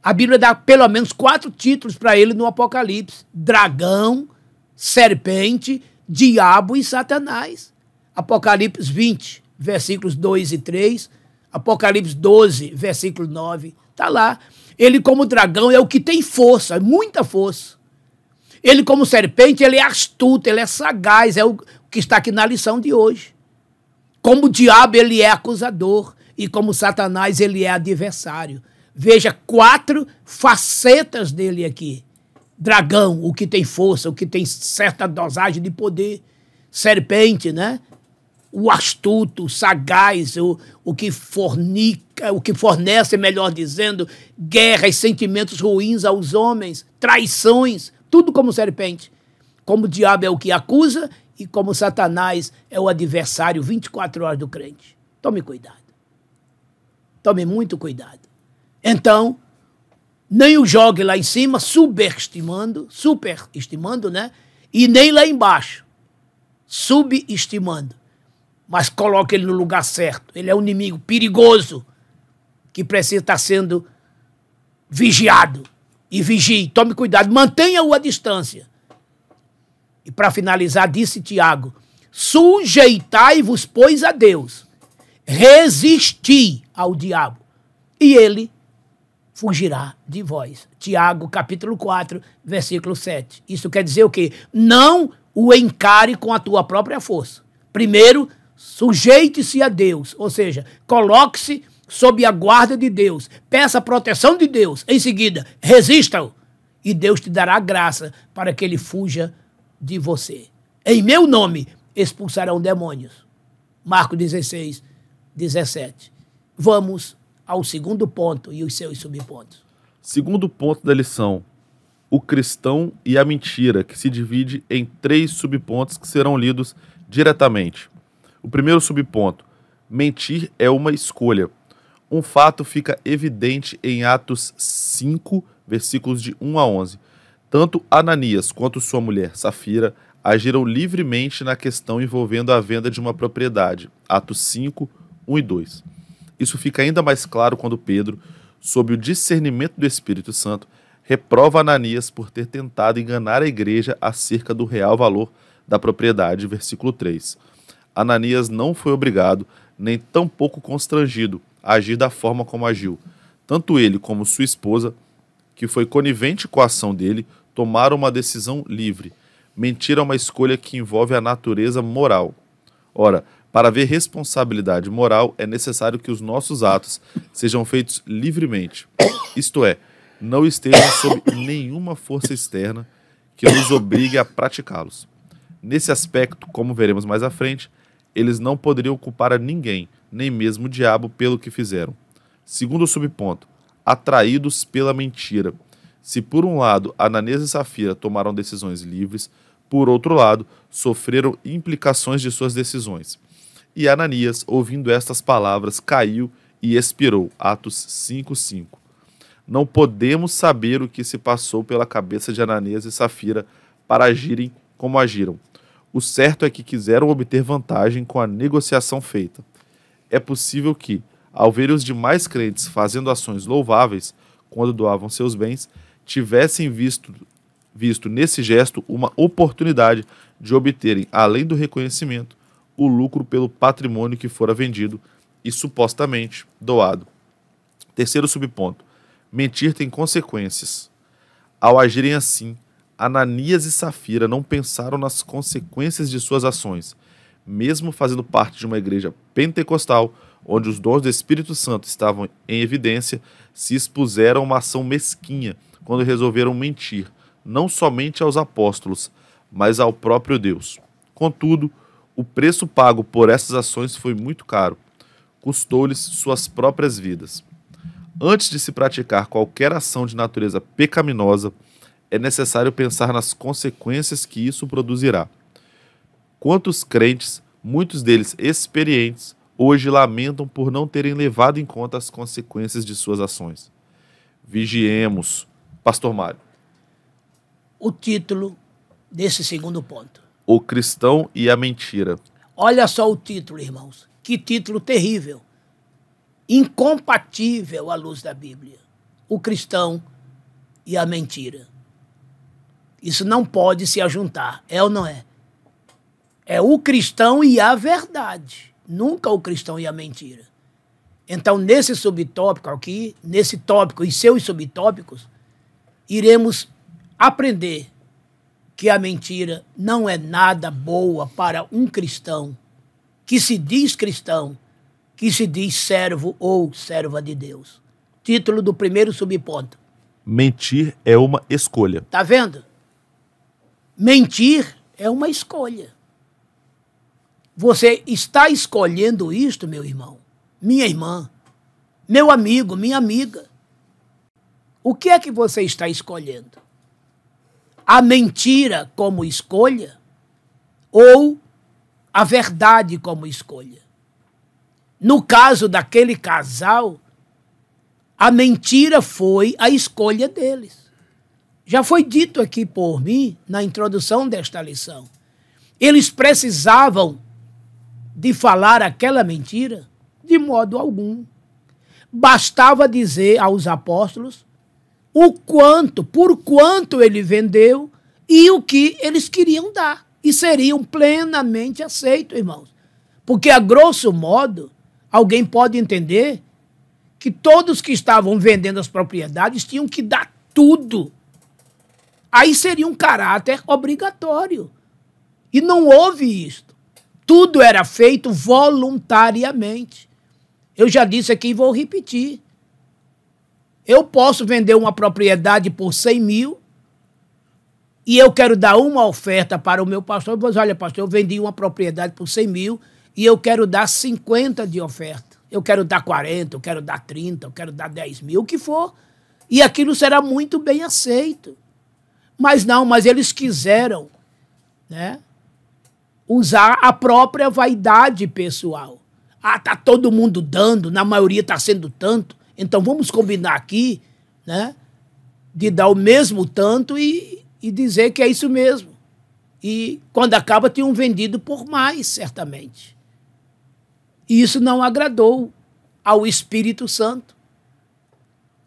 B: A Bíblia dá pelo menos 4 títulos para ele no Apocalipse. Dragão, serpente, diabo e Satanás. Apocalipse 20, versículos 2 e 3. Apocalipse 12, versículo 9. Está lá. Ele como dragão é o que tem força, muita força. Ele como serpente, ele é astuto, ele é sagaz, é o que está aqui na lição de hoje. Como o diabo, ele é acusador. E como Satanás, ele é adversário. Veja 4 facetas dele aqui. Dragão, o que tem força, o que tem certa dosagem de poder. Serpente, né? O astuto, o sagaz, o que fornica, o que fornece, melhor dizendo, guerras, sentimentos ruins aos homens, traições, tudo como serpente. Como o diabo é o que acusa e como Satanás é o adversário 24 horas do crente. Tome cuidado. Tome muito cuidado. Então, nem o jogue lá em cima, superestimando, né? E nem lá embaixo, subestimando. Mas coloque ele no lugar certo. Ele é um inimigo perigoso que precisa estar sendo vigiado. E vigie, tome cuidado, mantenha-o à distância. E para finalizar, disse Tiago, sujeitai-vos, pois, a Deus, resisti ao diabo, e ele fugirá de vós. Tiago, capítulo 4, versículo 7. Isso quer dizer o quê? Não o encare com a tua própria força. Primeiro, sujeite-se a Deus, ou seja, coloque-se sob a guarda de Deus, peça a proteção de Deus, em seguida, resista-o, e Deus te dará graça para que ele fuja de você. Em meu nome expulsarão demônios. Marcos 16, 17. Vamos ao segundo ponto e os seus subpontos.
A: Segundo ponto da lição, o cristão e a mentira, que se divide em 3 subpontos que serão lidos diretamente. O primeiro subponto, mentir é uma escolha. Um fato fica evidente em Atos 5, versículos de 1 a 11. Tanto Ananias quanto sua mulher, Safira, agiram livremente na questão envolvendo a venda de uma propriedade. Atos 5, 1 e 2. Isso fica ainda mais claro quando Pedro, sob o discernimento do Espírito Santo, reprova Ananias por ter tentado enganar a igreja acerca do real valor da propriedade, versículo 3. Ananias não foi obrigado, nem tampouco constrangido, a agir da forma como agiu. Tanto ele como sua esposa, que foi conivente com a ação dele, tomaram uma decisão livre. Mentir é uma escolha que envolve a natureza moral. Ora, para haver responsabilidade moral, é necessário que os nossos atos sejam feitos livremente. Isto é, não estejam sob nenhuma força externa que nos obrigue a praticá-los. Nesse aspecto, como veremos mais à frente, eles não poderiam culpar a ninguém, nem mesmo o diabo, pelo que fizeram. Segundo subponto, atraídos pela mentira. Se por um lado Ananias e Safira tomaram decisões livres, por outro lado, sofreram implicações de suas decisões. E Ananias, ouvindo estas palavras, caiu e expirou. Atos 5:5. Não podemos saber o que se passou pela cabeça de Ananias e Safira para agirem como agiram. O certo é que quiseram obter vantagem com a negociação feita. É possível que, ao ver os demais crentes fazendo ações louváveis quando doavam seus bens, tivessem visto nesse gesto uma oportunidade de obterem, além do reconhecimento, o lucro pelo patrimônio que fora vendido e supostamente doado. Terceiro subponto. Mentir tem consequências. Ao agirem assim, Ananias e Safira não pensaram nas consequências de suas ações. Mesmo fazendo parte de uma igreja pentecostal, onde os dons do Espírito Santo estavam em evidência, se expuseram a uma ação mesquinha quando resolveram mentir, não somente aos apóstolos, mas ao próprio Deus. Contudo, o preço pago por essas ações foi muito caro. Custou-lhes suas próprias vidas. Antes de se praticar qualquer ação de natureza pecaminosa, é necessário pensar nas consequências que isso produzirá. Quantos crentes, muitos deles experientes, hoje lamentam por não terem levado em conta as consequências de suas ações? Vigiemos. Pastor Mário.
B: O título desse segundo ponto.
A: O cristão e a mentira.
B: Olha só o título, irmãos. Que título terrível. Incompatível à luz da Bíblia. O cristão e a mentira. Isso não pode se ajuntar, é ou não é? É o cristão e a verdade. Nunca o cristão e a mentira. Então, nesse subtópico aqui, nesse tópico e seus subtópicos, iremos aprender que a mentira não é nada boa para um cristão que se diz cristão, que se diz servo ou serva de Deus. Título do primeiro subponto.
A: Mentir é uma escolha.
B: Tá vendo? Mentir é uma escolha. Você está escolhendo isto, meu irmão, minha irmã, meu amigo, minha amiga. O que é que você está escolhendo? A mentira como escolha ou a verdade como escolha? No caso daquele casal, a mentira foi a escolha deles. Já foi dito aqui por mim, na introdução desta lição. Eles precisavam de falar aquela mentira de modo algum. Bastava dizer aos apóstolos o quanto, por quanto ele vendeu e o que eles queriam dar. E seriam plenamente aceitos, irmãos. Porque, a grosso modo, alguém pode entender que todos que estavam vendendo as propriedades tinham que dar tudo. Aí seria um caráter obrigatório. E não houve isto. Tudo era feito voluntariamente. Eu já disse aqui e vou repetir. Eu posso vender uma propriedade por 100 mil e eu quero dar uma oferta para o meu pastor. Eu vou dizer, olha, pastor, eu vendi uma propriedade por 100 mil e eu quero dar 50 de oferta. Eu quero dar 40, eu quero dar 30, eu quero dar 10 mil, o que for. E aquilo será muito bem aceito. Mas não, mas eles quiseram, né, usar a própria vaidade pessoal. Ah, tá todo mundo dando, na maioria está sendo tanto, então vamos combinar aqui, né, de dar o mesmo tanto e dizer que é isso mesmo. E quando acaba, tinham vendido por mais, certamente. E isso não agradou ao Espírito Santo.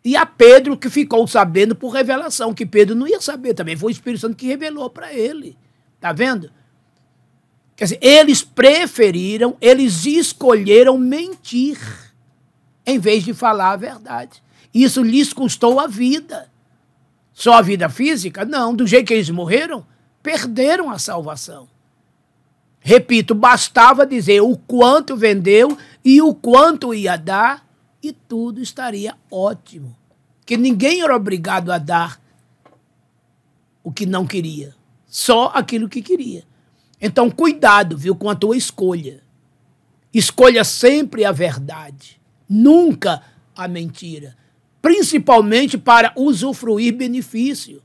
B: E a Pedro, que ficou sabendo por revelação, que Pedro não ia saber também. Foi o Espírito Santo que revelou para ele. Está vendo? Quer dizer, eles escolheram mentir em vez de falar a verdade. Isso lhes custou a vida. Só a vida física? Não. Do jeito que eles morreram, perderam a salvação. Repito, bastava dizer o quanto vendeu e o quanto ia dar e tudo estaria ótimo. Que ninguém era obrigado a dar o que não queria. Só aquilo que queria. Então, cuidado, viu, com a tua escolha. Escolha sempre a verdade. Nunca a mentira. Principalmente para usufruir benefício.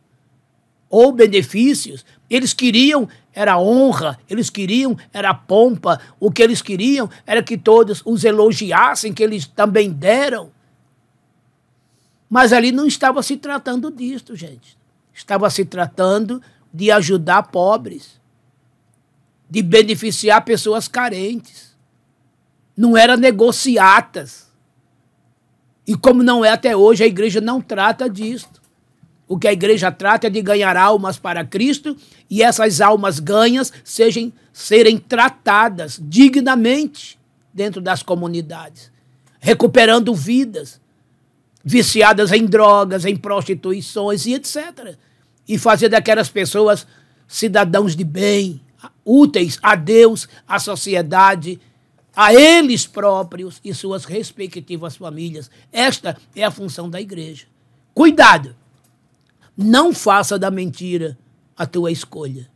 B: Ou benefícios. Eles queriam era honra, eles queriam era pompa. O que eles queriam era que todos os elogiassem, que eles também deram. Mas ali não estava se tratando disso, gente. Estava se tratando de ajudar pobres, de beneficiar pessoas carentes. Não era negociatas. E como não é até hoje, a igreja não trata disso. O que a igreja trata é de ganhar almas para Cristo e essas almas ganhas serem tratadas dignamente dentro das comunidades, recuperando vidas viciadas em drogas, em prostituições e etc. E fazer daquelas pessoas cidadãos de bem, úteis a Deus, à sociedade, a eles próprios e suas respectivas famílias. Esta é a função da igreja. Cuidado! Não faça da mentira a tua escolha.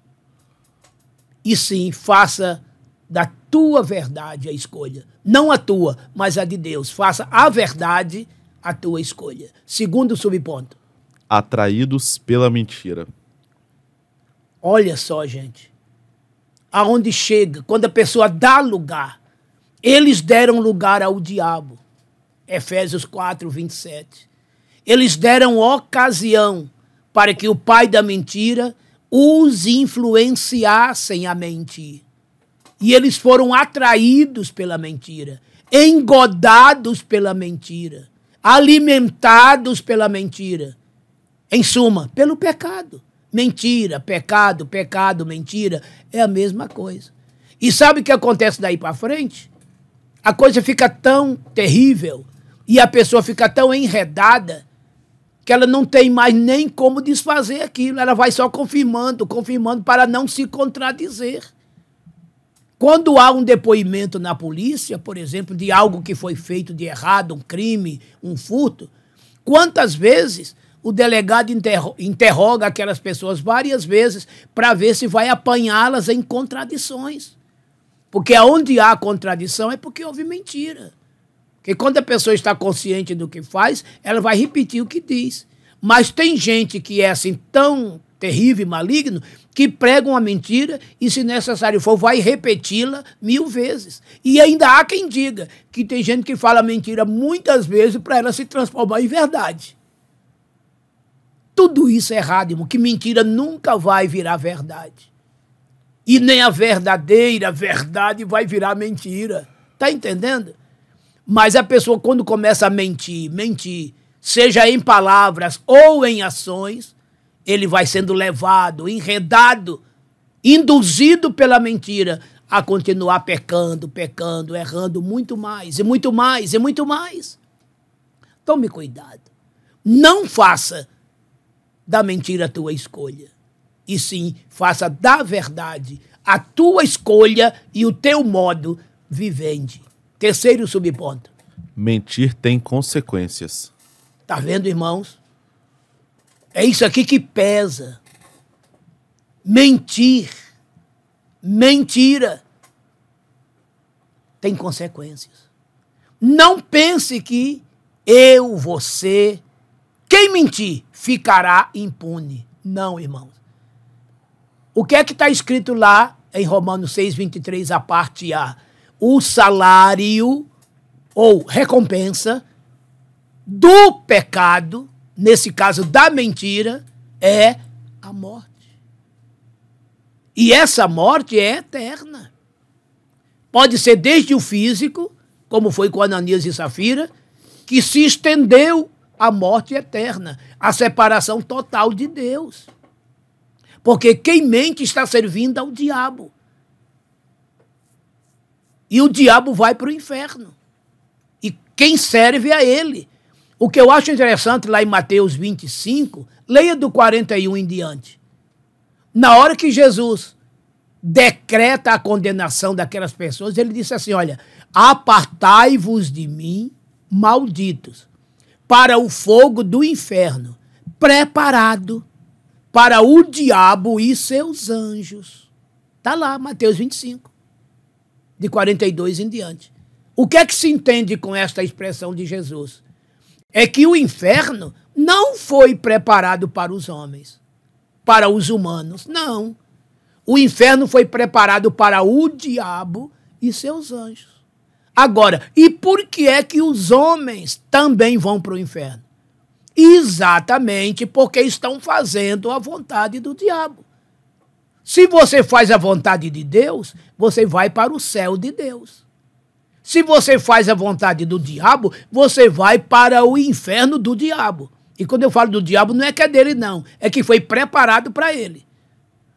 B: E sim, faça da tua verdade a escolha. Não a tua, mas a de Deus. Faça a verdade a tua escolha. Segundo subponto.
A: Atraídos pela mentira.
B: Olha só, gente. Aonde chega, quando a pessoa dá lugar. Eles deram lugar ao diabo. Efésios 4, 27. Eles deram ocasião para que o pai da mentira os influenciassem a mentir. E eles foram atraídos pela mentira, engodados pela mentira, alimentados pela mentira. Em suma, pelo pecado. Mentira, pecado, pecado, mentira, é a mesma coisa. E sabe o que acontece daí para frente? A coisa fica tão terrível e a pessoa fica tão enredada que ela não tem mais nem como desfazer aquilo. Ela vai só confirmando, confirmando para não se contradizer. Quando há um depoimento na polícia, por exemplo, de algo que foi feito de errado, um crime, um furto, quantas vezes o delegado interroga aquelas pessoas várias vezes para ver se vai apanhá-las em contradições. Porque onde há contradição é porque houve mentira. Porque quando a pessoa está consciente do que faz, ela vai repetir o que diz. Mas tem gente que é assim tão terrível e maligno que prega uma mentira e, se necessário for, vai repeti-la 1000 vezes. E ainda há quem diga que tem gente que fala mentira muitas vezes para ela se transformar em verdade. Tudo isso é errado, irmão, que mentira nunca vai virar verdade. E nem a verdadeira verdade vai virar mentira. Está entendendo? Mas a pessoa, quando começa a mentir, seja em palavras ou em ações, ele vai sendo levado, enredado, induzido pela mentira a continuar pecando, errando muito mais, e muito mais, e muito mais. Tome cuidado. Não faça da mentira a tua escolha. E sim, faça da verdade a tua escolha e o teu modo vivende. Terceiro subponto.
A: Mentir tem consequências.
B: Tá vendo, irmãos? É isso aqui que pesa. Mentir. Mentira. Tem consequências. Não pense que eu, você, quem mentir ficará impune. Não, irmãos. O que é que está escrito lá em Romanos 6, 23, a parte A? O salário ou recompensa do pecado, nesse caso da mentira, é a morte. E essa morte é eterna. Pode ser desde o físico, como foi com Ananias e Safira, que se estendeu a morte eterna, a separação total de Deus. Porque quem mente está servindo ao diabo. E o diabo vai para o inferno. E quem serve a ele. O que eu acho interessante lá em Mateus 25, leia do 41 em diante. Na hora que Jesus decreta a condenação daquelas pessoas, ele disse assim, olha, apartai-vos de mim, malditos, para o fogo do inferno, preparado para o diabo e seus anjos. Está lá, Mateus 25, de 42 em diante. O que é que se entende com esta expressão de Jesus? É que o inferno não foi preparado para os homens, para os humanos, não. O inferno foi preparado para o diabo e seus anjos. Agora, e por que é que os homens também vão para o inferno? Exatamente porque estão fazendo a vontade do diabo. Se você faz a vontade de Deus, você vai para o céu de Deus. Se você faz a vontade do diabo, você vai para o inferno do diabo. E quando eu falo do diabo, não é que é dele, não. É que foi preparado para ele.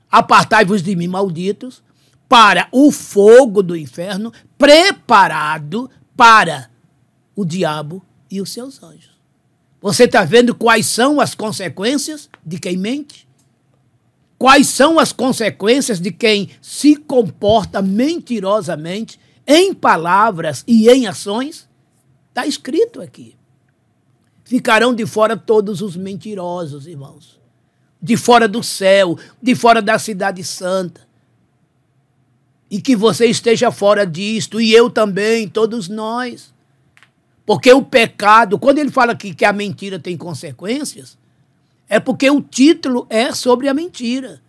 B: Apartai-vos de mim, malditos, para o fogo do inferno, preparado para o diabo e os seus anjos. Você está vendo quais são as consequências de quem mente? Quais são as consequências de quem se comporta mentirosamente em palavras e em ações? Está escrito aqui. Ficarão de fora todos os mentirosos, irmãos. De fora do céu, de fora da cidade santa. E que você esteja fora disto, e eu também, todos nós. Porque o pecado, quando ele fala aqui que a mentira tem consequências, é porque o título é sobre a mentira.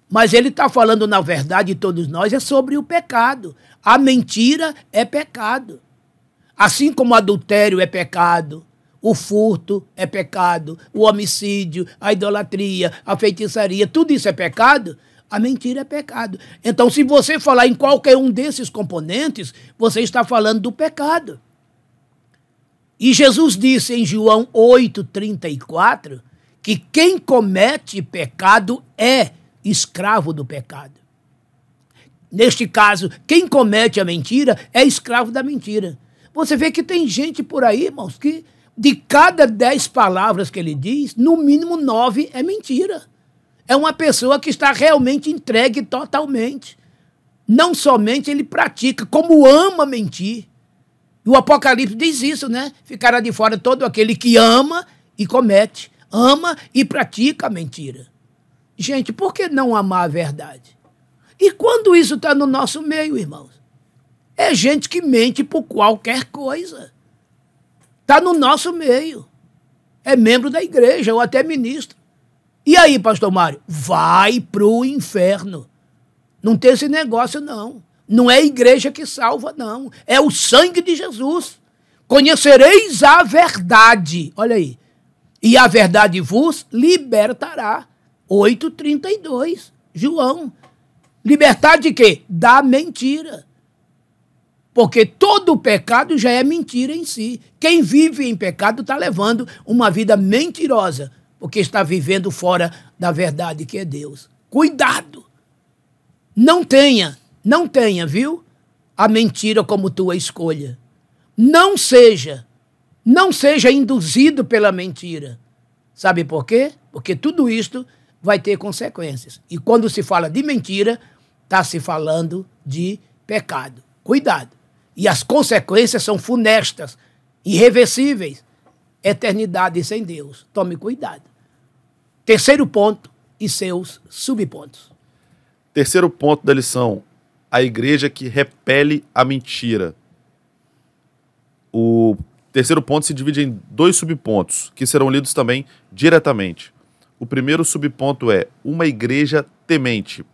B: Mas ele está falando, na verdade, todos nós, é sobre o pecado. A mentira é pecado. Assim como o adultério é pecado, o furto é pecado, o homicídio, a idolatria, a feitiçaria, tudo isso é pecado, a mentira é pecado. Então, se você falar em qualquer um desses componentes, você está falando do pecado. E Jesus disse em João 8,34, que quem comete pecado é escravo do pecado. Neste caso, quem comete a mentira é escravo da mentira. Você vê que tem gente por aí, irmãos, que de cada 10 palavras que ele diz, no mínimo 9 é mentira. É uma pessoa que está realmente entregue totalmente. Não somente ele pratica, como ama mentir. O Apocalipse diz isso, né? Ficará de fora todo aquele que ama e comete, ama e pratica a mentira. Gente, por que não amar a verdade? E quando isso está no nosso meio, irmãos? É gente que mente por qualquer coisa. Está no nosso meio. É membro da igreja ou até ministro. E aí, pastor Mário? Vai pro inferno. Não tem esse negócio, não. Não é a igreja que salva, não. É o sangue de Jesus. Conhecereis a verdade. Olha aí. E a verdade vos libertará. 8,32. João. Libertar de quê? Da mentira. Porque todo o pecado já é mentira em si. Quem vive em pecado está levando uma vida mentirosa, porque está vivendo fora da verdade que é Deus. Cuidado! Não tenha, a mentira como tua escolha. Não seja induzido pela mentira. Sabe por quê? Porque tudo isto vai ter consequências. E quando se fala de mentira, está se falando de pecado. Cuidado! E as consequências são funestas, irreversíveis. Eternidade sem Deus. Tome cuidado. Terceiro ponto e seus subpontos.
A: Terceiro ponto da lição, a igreja que repele a mentira. O terceiro ponto se divide em 2 subpontos, que serão lidos também diretamente. O primeiro subponto é uma igreja temente.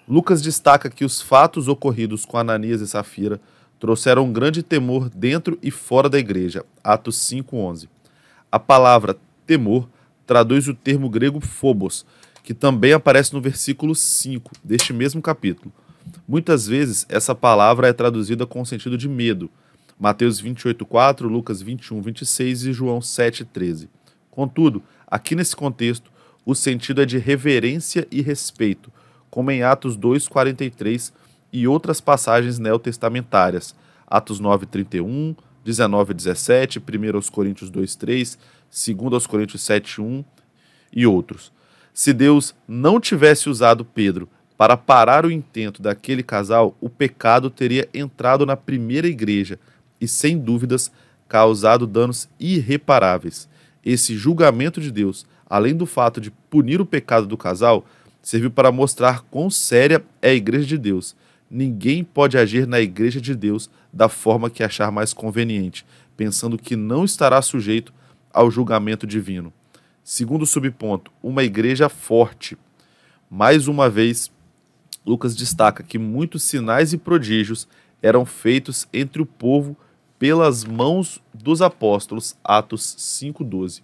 A: Lucas destaca que os fatos ocorridos com Ananias e Safira trouxeram um grande temor dentro e fora da igreja. Atos 5:11. A palavra temor traduz o termo grego phobos, que também aparece no versículo 5 deste mesmo capítulo. Muitas vezes essa palavra é traduzida com o sentido de medo, Mateus 28:4, Lucas 21:26 e João 7:13. Contudo, aqui nesse contexto, o sentido é de reverência e respeito, como em Atos 2:43 e outras passagens neotestamentárias, Atos 9:31, 19:17, 1 Coríntios 2:3, 2 Coríntios 7:1 e outros. Se Deus não tivesse usado Pedro para parar o intento daquele casal, o pecado teria entrado na primeira igreja e, sem dúvidas, causado danos irreparáveis. Esse julgamento de Deus, além do fato de punir o pecado do casal, serviu para mostrar quão séria é a igreja de Deus. Ninguém pode agir na igreja de Deus da forma que achar mais conveniente, pensando que não estará sujeito ao julgamento divino. Segundo subponto, uma igreja forte. Mais uma vez, Lucas destaca que muitos sinais e prodígios eram feitos entre o povo pelas mãos dos apóstolos, Atos 5:12.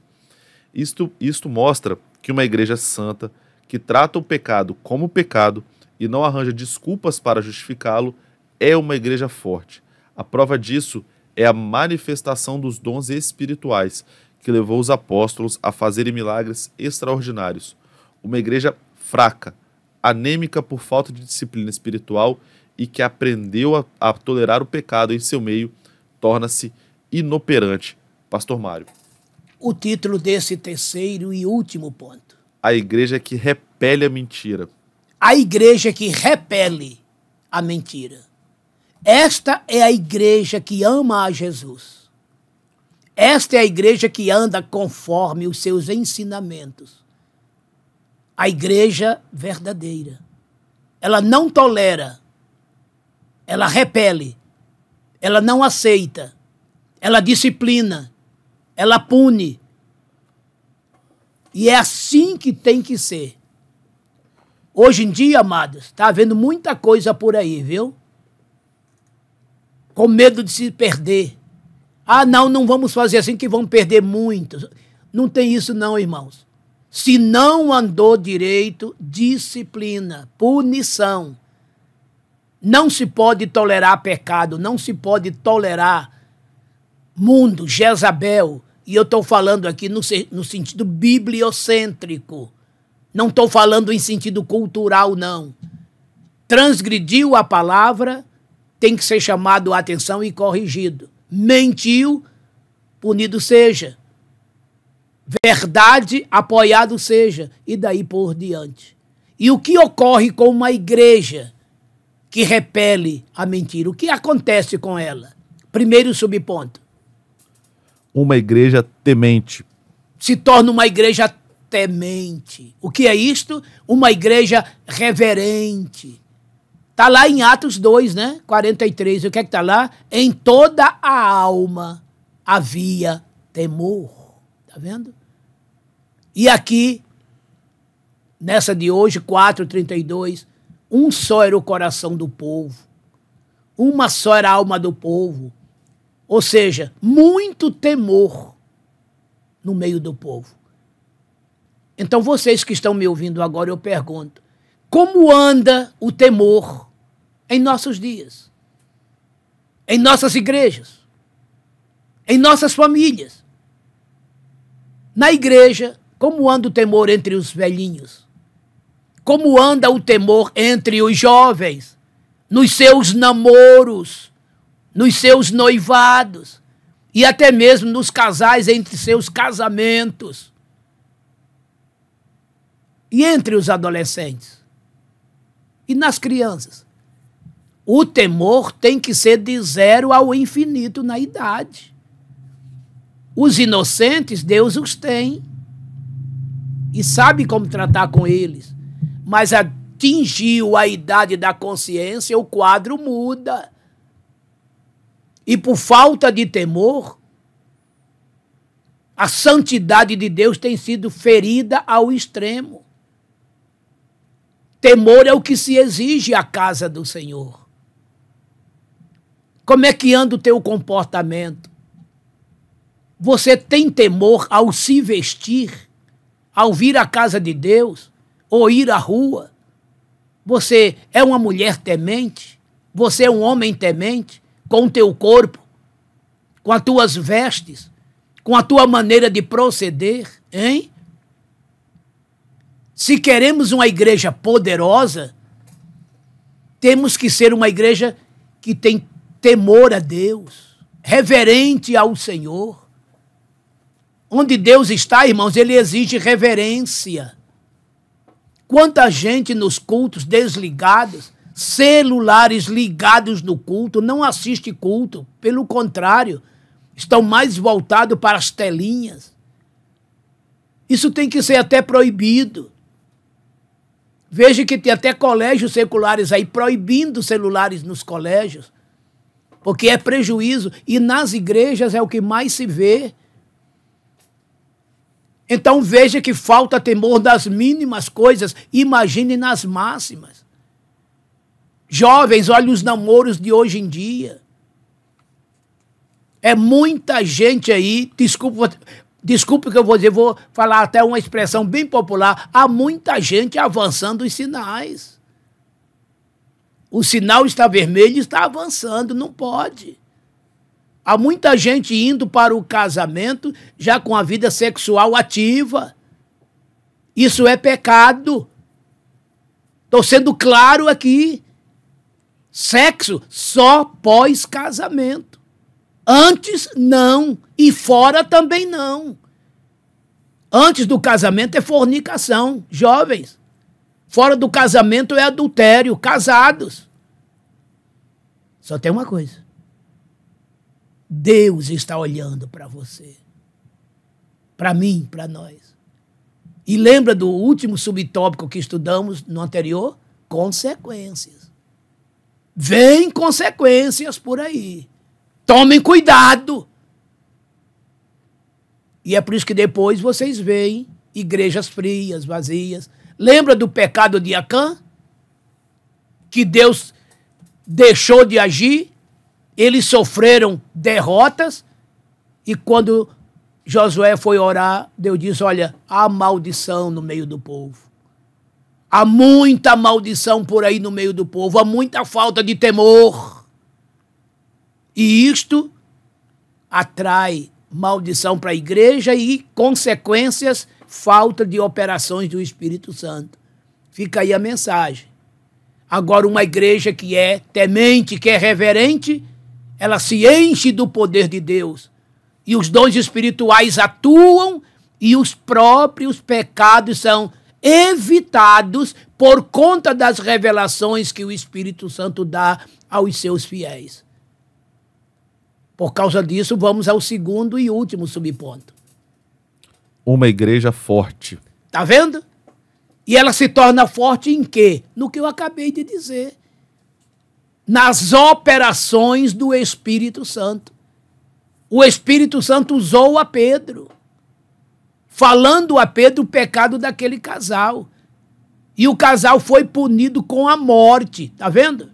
A: Isto mostra que uma igreja santa, que trata o pecado como pecado e não arranja desculpas para justificá-lo, é uma igreja forte. A prova disso é a manifestação dos dons espirituais, que levou os apóstolos a fazerem milagres extraordinários. Uma igreja fraca, anêmica por falta de disciplina espiritual e que aprendeu a tolerar o pecado em seu meio, torna-se inoperante. Pastor Mário.
B: O título desse terceiro e último ponto.
A: A igreja que repele a mentira.
B: A igreja que repele a mentira. Esta é a igreja que ama a Jesus. Esta é a igreja que anda conforme os seus ensinamentos. A igreja verdadeira. Ela não tolera. Ela repele. Ela não aceita. Ela disciplina. Ela pune. E é assim que tem que ser. Hoje em dia, amados, está havendo muita coisa por aí, viu? Com medo de se perder. Ah, não vamos fazer assim que vamos perder muito. Não tem isso não, irmãos. Se não andou direito, disciplina, punição. Não se pode tolerar pecado, não se pode tolerar mundo, Jezabel. E eu estou falando aqui no sentido bibliocêntrico. Não estou falando em sentido cultural, não. Transgrediu a palavra, tem que ser chamado a atenção e corrigido. Mentiu, punido seja. Verdade, apoiado seja. E daí por diante. E o que ocorre com uma igreja que repele a mentira? O que acontece com ela? Primeiro subponto.
A: Uma igreja temente.
B: Se torna uma igreja temente. O que é isto? Uma igreja reverente. Está lá em Atos 2, né? 43. O que é que está lá? Em toda a alma havia temor. Está vendo? E aqui, nessa de hoje, 4:32, um só era o coração do povo. Uma só era a alma do povo. Ou seja, muito temor no meio do povo. Então, vocês que estão me ouvindo agora, eu pergunto, como anda o temor em nossos dias? Em nossas igrejas? Em nossas famílias? Na igreja, como anda o temor entre os velhinhos? Como anda o temor entre os jovens? Nos seus namoros? Nos seus noivados? E até mesmo nos casais entre seus casamentos? E entre os adolescentes? E nas crianças? O temor tem que ser de 0 ao infinito na idade. Os inocentes, Deus os tem. E sabe como tratar com eles. Mas atingiu a idade da consciência, o quadro muda. E por falta de temor, a santidade de Deus tem sido ferida ao extremo. Temor é o que se exige à casa do Senhor. Como é que anda o teu comportamento? Você tem temor ao se vestir, ao vir à casa de Deus, ou ir à rua? Você é uma mulher temente? Você é um homem temente com o teu corpo? com as tuas vestes, com a tua maneira de proceder, hein? Se queremos uma igreja poderosa, temos que ser uma igreja que tem temor a Deus, reverente ao Senhor. Onde Deus está, irmãos, ele exige reverência. Quanta gente nos cultos desligados, celulares ligados no culto, não assiste culto. Pelo contrário, estão mais voltados para as telinhas. Isso tem que ser até proibido. Veja que tem até colégios seculares aí proibindo celulares nos colégios, porque é prejuízo. E nas igrejas é o que mais se vê. Então veja que falta temor das mínimas coisas, imagine nas máximas. Jovens, olha os namoros de hoje em dia. É muita gente aí, desculpa o que eu vou dizer, vou falar até uma expressão bem popular, há muita gente avançando os sinais. O sinal está vermelho e está avançando, não pode. Há muita gente indo para o casamento já com a vida sexual ativa. Isso é pecado. Estou sendo claro aqui. Sexo só pós-casamento. Antes, não. E fora também não. Antes do casamento é fornicação, jovens. Fora do casamento é adultério, casados. Só tem uma coisa. Deus está olhando para você. Para mim, para nós. E lembra do último subtópico que estudamos no anterior? Consequências. Vem consequências por aí. Tomem cuidado. E é por isso que depois vocês veem igrejas frias, vazias. Lembra do pecado de Acã? Que Deus deixou de agir? Eles sofreram derrotas e quando Josué foi orar, Deus disse, olha, há maldição no meio do povo. Há muita maldição por aí no meio do povo, há muita falta de temor. E isto atrai maldição para a igreja e consequências, falta de operações do Espírito Santo. Fica aí a mensagem. Agora, uma igreja que é temente, que é reverente, ela se enche do poder de Deus. E os dons espirituais atuam e os próprios pecados são evitados por conta das revelações que o Espírito Santo dá aos seus fiéis. Por causa disso, vamos ao segundo e último subponto.
A: Uma igreja forte.
B: Tá vendo? E ela se torna forte em quê? No que eu acabei de dizer. Nas operações do Espírito Santo. O Espírito Santo usou a Pedro, falando a Pedro o pecado daquele casal. E o casal foi punido com a morte, tá vendo?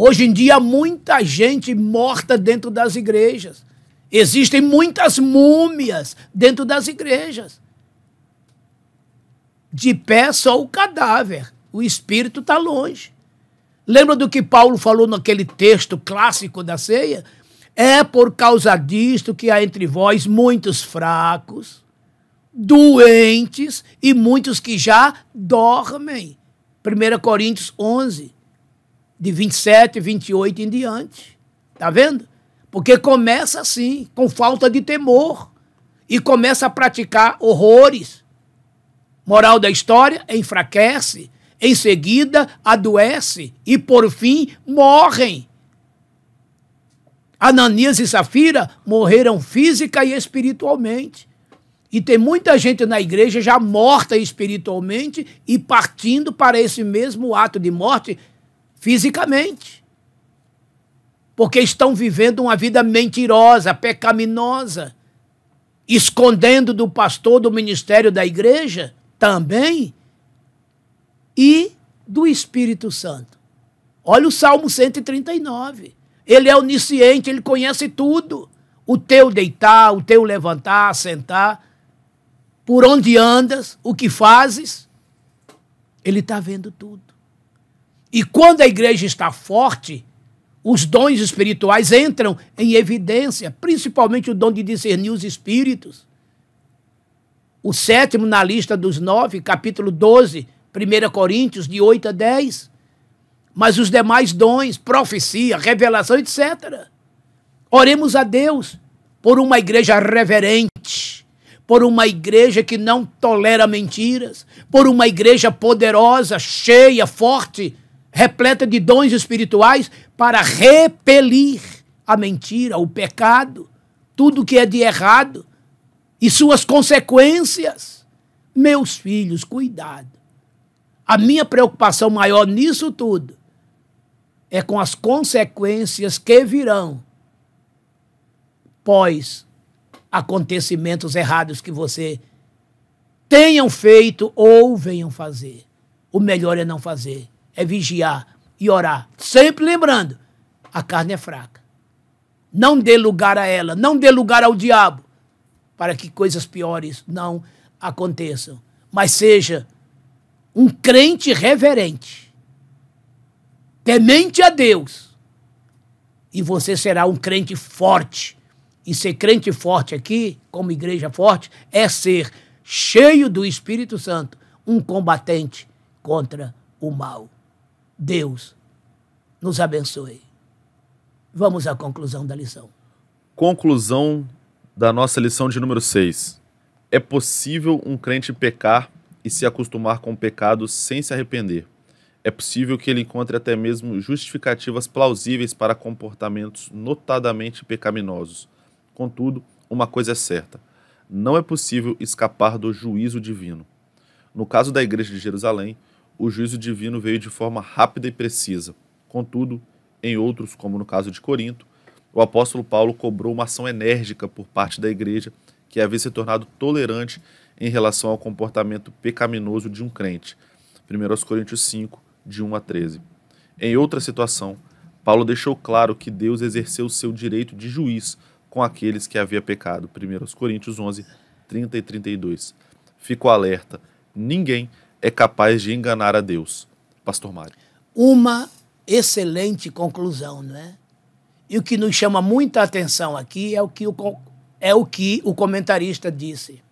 B: Hoje em dia, muita gente morta dentro das igrejas. Existem muitas múmias dentro das igrejas. De pé só o cadáver, o espírito está longe. Lembra do que Paulo falou naquele texto clássico da ceia? É por causa disto que há entre vós muitos fracos, doentes e muitos que já dormem. 1 Coríntios 11, de 27 e 28 em diante. Tá vendo? Porque começa assim, com falta de temor, e começa a praticar horrores. Moral da história, enfraquece, em seguida adoece e, por fim, morrem. Ananias e Safira morreram física e espiritualmente. E tem muita gente na igreja já morta espiritualmente e partindo para esse mesmo ato de morte fisicamente. Porque estão vivendo uma vida mentirosa, pecaminosa, escondendo do pastor do ministério da igreja também e do Espírito Santo. Olha o Salmo 139. Ele é onisciente, ele conhece tudo. O teu deitar, o teu levantar, sentar, por onde andas, o que fazes, ele está vendo tudo. E quando a igreja está forte, os dons espirituais entram em evidência, principalmente o dom de discernir os espíritos. O sétimo na lista dos 9, capítulo 12, 1 Coríntios, de 8 a 10. Mas os demais dons, profecia, revelação, etc. Oremos a Deus por uma igreja reverente, por uma igreja que não tolera mentiras, por uma igreja poderosa, cheia, forte, repleta de dons espirituais para repelir a mentira, o pecado, tudo que é de errado e suas consequências. Meus filhos, cuidado. A minha preocupação maior nisso tudo é com as consequências que virão pós acontecimentos errados que você tenham feito ou venham fazer. O melhor é não fazer, é vigiar e orar. Sempre lembrando, a carne é fraca. Não dê lugar a ela, não dê lugar ao diabo, para que coisas piores não aconteçam. Mas seja um crente reverente, temente a Deus, e você será um crente forte. E ser crente forte aqui, como igreja forte, é ser cheio do Espírito Santo, um combatente contra o mal. Deus nos abençoe. Vamos à conclusão da lição.
A: Conclusão da nossa lição de número 6. É possível um crente pecar e se acostumar com o pecado sem se arrepender. É possível que ele encontre até mesmo justificativas plausíveis para comportamentos notadamente pecaminosos. Contudo, uma coisa é certa: não é possível escapar do juízo divino. No caso da igreja de Jerusalém, o juízo divino veio de forma rápida e precisa. Contudo, em outros, como no caso de Corinto, o apóstolo Paulo cobrou uma ação enérgica por parte da igreja que havia se tornado tolerante em relação ao comportamento pecaminoso de um crente. 1 Coríntios 5, de 1 a 13. Em outra situação, Paulo deixou claro que Deus exerceu o seu direito de juiz com aqueles que havia pecado. 1 Coríntios 11, 30 e 32. Fico alerta, ninguém é capaz de enganar a Deus. Pastor Mário.
B: Uma excelente conclusão, não é? E o que nos chama muita atenção aqui é o que o comentarista disse.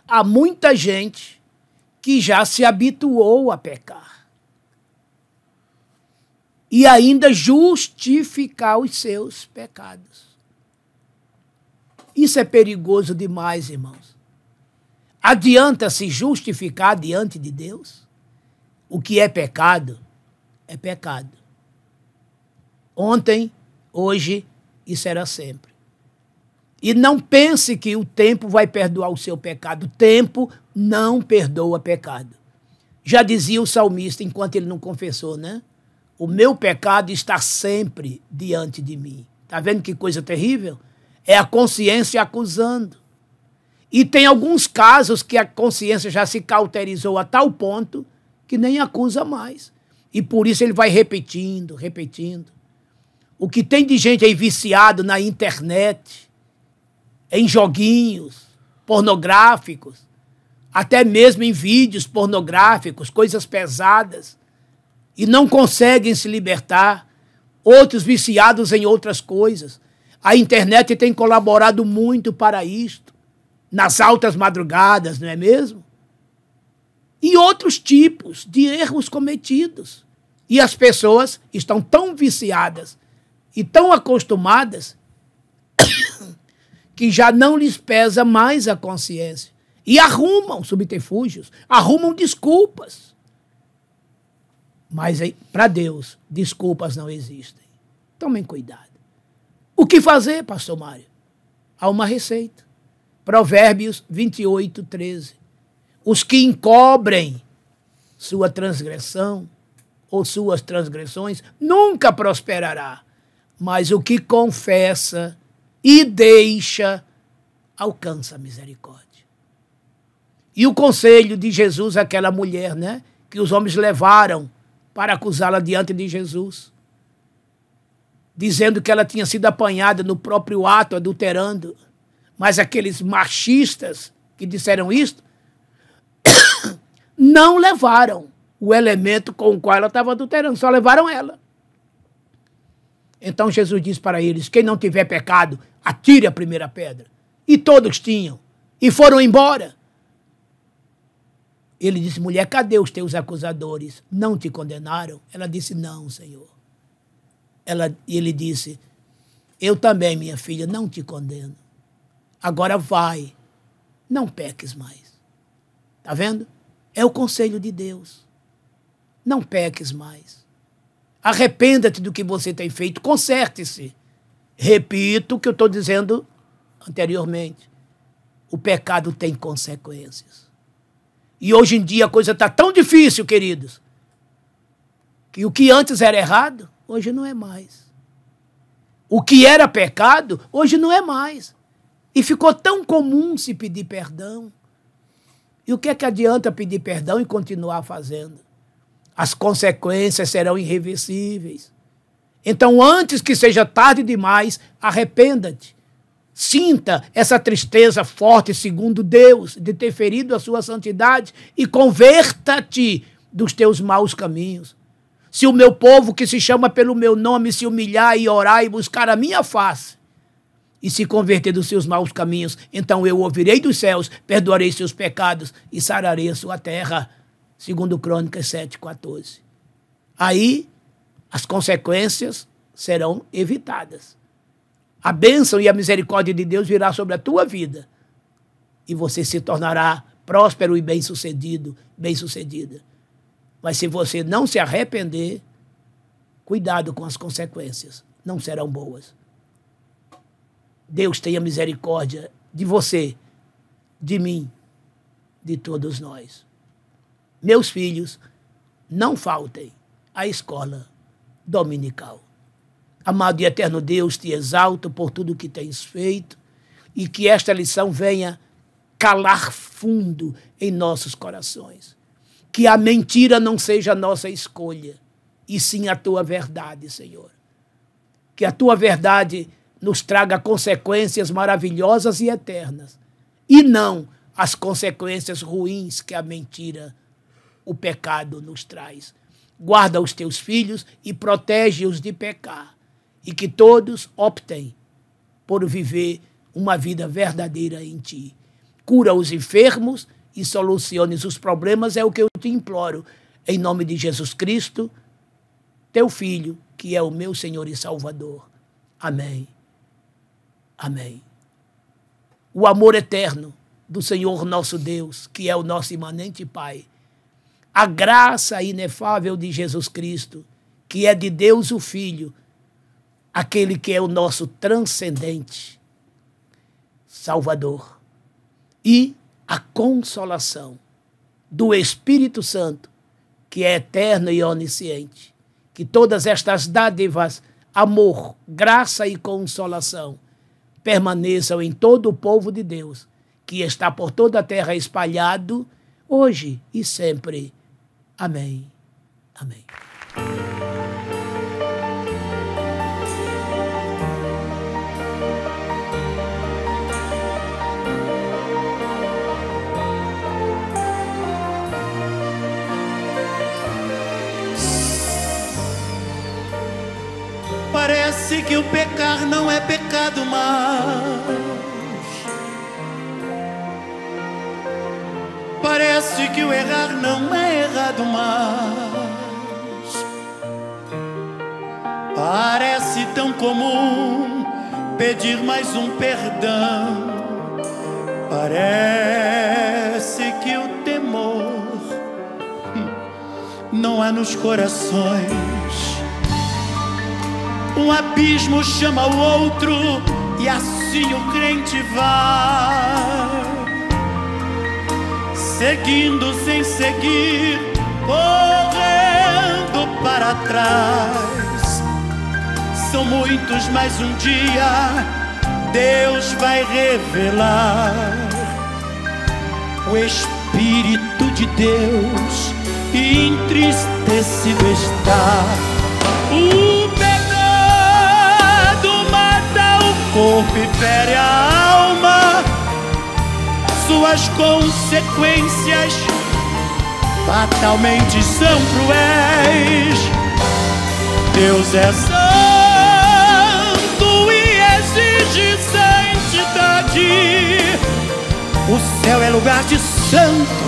B: Há muita gente que já se habituou a pecar e ainda justificar os seus pecados. Isso é perigoso demais, irmãos. Adianta se justificar diante de Deus? O que é pecado, é pecado. Ontem, hoje e será sempre. E não pense que o tempo vai perdoar o seu pecado. O tempo não perdoa pecado. Já dizia o salmista, enquanto ele não confessou, né? O meu pecado está sempre diante de mim. Está vendo que coisa terrível? É a consciência acusando. E tem alguns casos que a consciência já se cauterizou a tal ponto que nem acusa mais. E por isso ele vai repetindo, repetindo. O que tem de gente aí viciado na internet, em joguinhos pornográficos, até mesmo em vídeos pornográficos, coisas pesadas, e não conseguem se libertar. Outros viciados em outras coisas. A internet tem colaborado muito para isto, nas altas madrugadas, não é mesmo? E outros tipos de erros cometidos. E as pessoas estão tão viciadas e tão acostumadas que já não lhes pesa mais a consciência. E arrumam subterfúgios, arrumam desculpas. Mas para Deus, desculpas não existem. Tomem cuidado. O que fazer, pastor Mário? Há uma receita. Provérbios 28, 13. Os que encobrem sua transgressão ou suas transgressões nunca prosperará, mas o que confessa e deixa alcança a misericórdia. E o conselho de Jesus àquela mulher, né, que os homens levaram para acusá-la diante de Jesus, dizendo que ela tinha sido apanhada no próprio ato, adulterando. Mas aqueles machistas que disseram isto não levaram o elemento com o qual ela estava adulterando, só levaram ela. Então Jesus disse para eles: quem não tiver pecado, atire a primeira pedra. E todos tinham. E foram embora. Ele disse: mulher, cadê os teus acusadores? Não te condenaram? Ela disse: não, Senhor. Ele disse: eu também, minha filha, não te condeno. Agora vai, não peques mais. Está vendo? É o conselho de Deus. Não peques mais. Arrependa-te do que você tem feito, conserte-se. Repito o que eu estou dizendo anteriormente. O pecado tem consequências. E hoje em dia a coisa está tão difícil, queridos, que o que antes era errado, hoje não é mais. O que era pecado, hoje não é mais. E ficou tão comum se pedir perdão. E o que é que adianta pedir perdão e continuar fazendo? As consequências serão irreversíveis. Então, antes que seja tarde demais, arrependa-te. Sinta essa tristeza forte, segundo Deus, de ter ferido a sua santidade e converta-te dos teus maus caminhos. Se o meu povo, que se chama pelo meu nome, se humilhar e orar e buscar a minha face e se converter dos seus maus caminhos, então eu ouvirei dos céus, perdoarei seus pecados e sararei a sua terra. Segundo Crônicas 7:14. Aí as consequências serão evitadas. A bênção e a misericórdia de Deus virá sobre a tua vida. E você se tornará próspero e bem-sucedido, bem-sucedida. Mas se você não se arrepender, cuidado com as consequências. Não serão boas. Deus tenha misericórdia de você, de mim, de todos nós. Meus filhos, não faltem à escola dominical. Amado e eterno Deus, te exalto por tudo que tens feito e que esta lição venha calar fundo em nossos corações. Que a mentira não seja a nossa escolha, e sim a tua verdade, Senhor. Que a tua verdade nos traga consequências maravilhosas e eternas, e não as consequências ruins que a mentira, o pecado nos traz. Guarda os teus filhos e protege-os de pecar. E que todos optem por viver uma vida verdadeira em ti. Cura os enfermos e soluciones os problemas, é o que eu te imploro. Em nome de Jesus Cristo, teu Filho, que é o meu Senhor e Salvador. Amém. Amém. O amor eterno do Senhor nosso Deus, que é o nosso imanente Pai, a graça inefável de Jesus Cristo, que é de Deus o Filho, aquele que é o nosso transcendente Salvador, e a consolação do Espírito Santo, que é eterno e onisciente, que todas estas dádivas, amor, graça e consolação, permaneçam em todo o povo de Deus, que está por toda a terra espalhado, hoje e sempre. Amém. Amém.
C: Parece que o pecar não é pecado mais. Parece que o errar não é errado mais. Parece tão comum pedir mais um perdão. Parece que o temor não há nos corações. Um abismo chama o outro e assim o crente vai, seguindo sem seguir, correndo para trás. São muitos, mas um dia Deus vai revelar. O Espírito de Deus entristecido está. O pecado mata o corpo e fere a alma. Suas consequências fatalmente são cruéis. Deus é santo O céu é lugar de santo,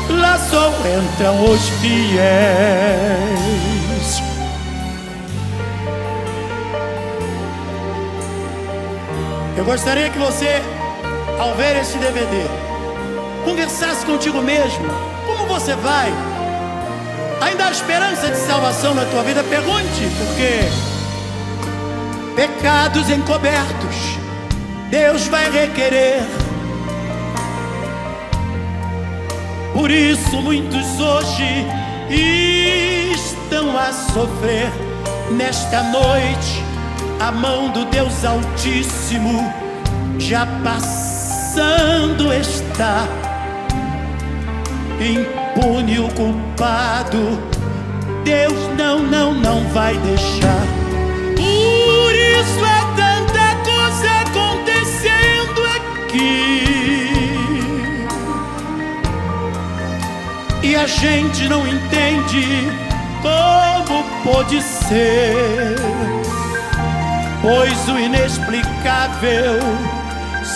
C: lá só entram os fiéis. Eu gostaria que você, ao ver esse DVD, conversasse contigo mesmo. Como você vai? Ainda há esperança de salvação na tua vida? Pergunte, porque pecados encobertos Deus vai requerer. Por isso muitos hoje estão a sofrer. Nesta noite a mão do Deus Altíssimo já passando está. Impune o culpado, Deus não vai deixar. Por isso é tanta coisa acontecendo aqui, e a gente não entende como pode ser, pois o inexplicável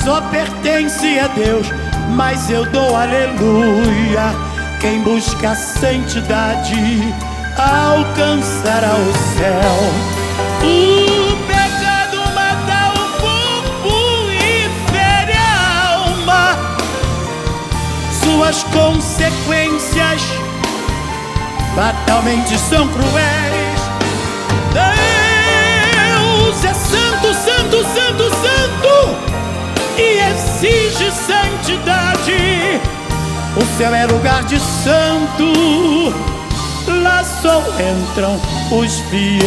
C: só pertence a Deus. Mas eu dou aleluia, quem busca a santidade alcançará o céu. O pecado mata o corpo e fere a alma, suas consequências fatalmente são cruéis. Deus é santo, santo, santo, santo, e exige santidade. O céu é lugar de santo, lá só entram os fiéis.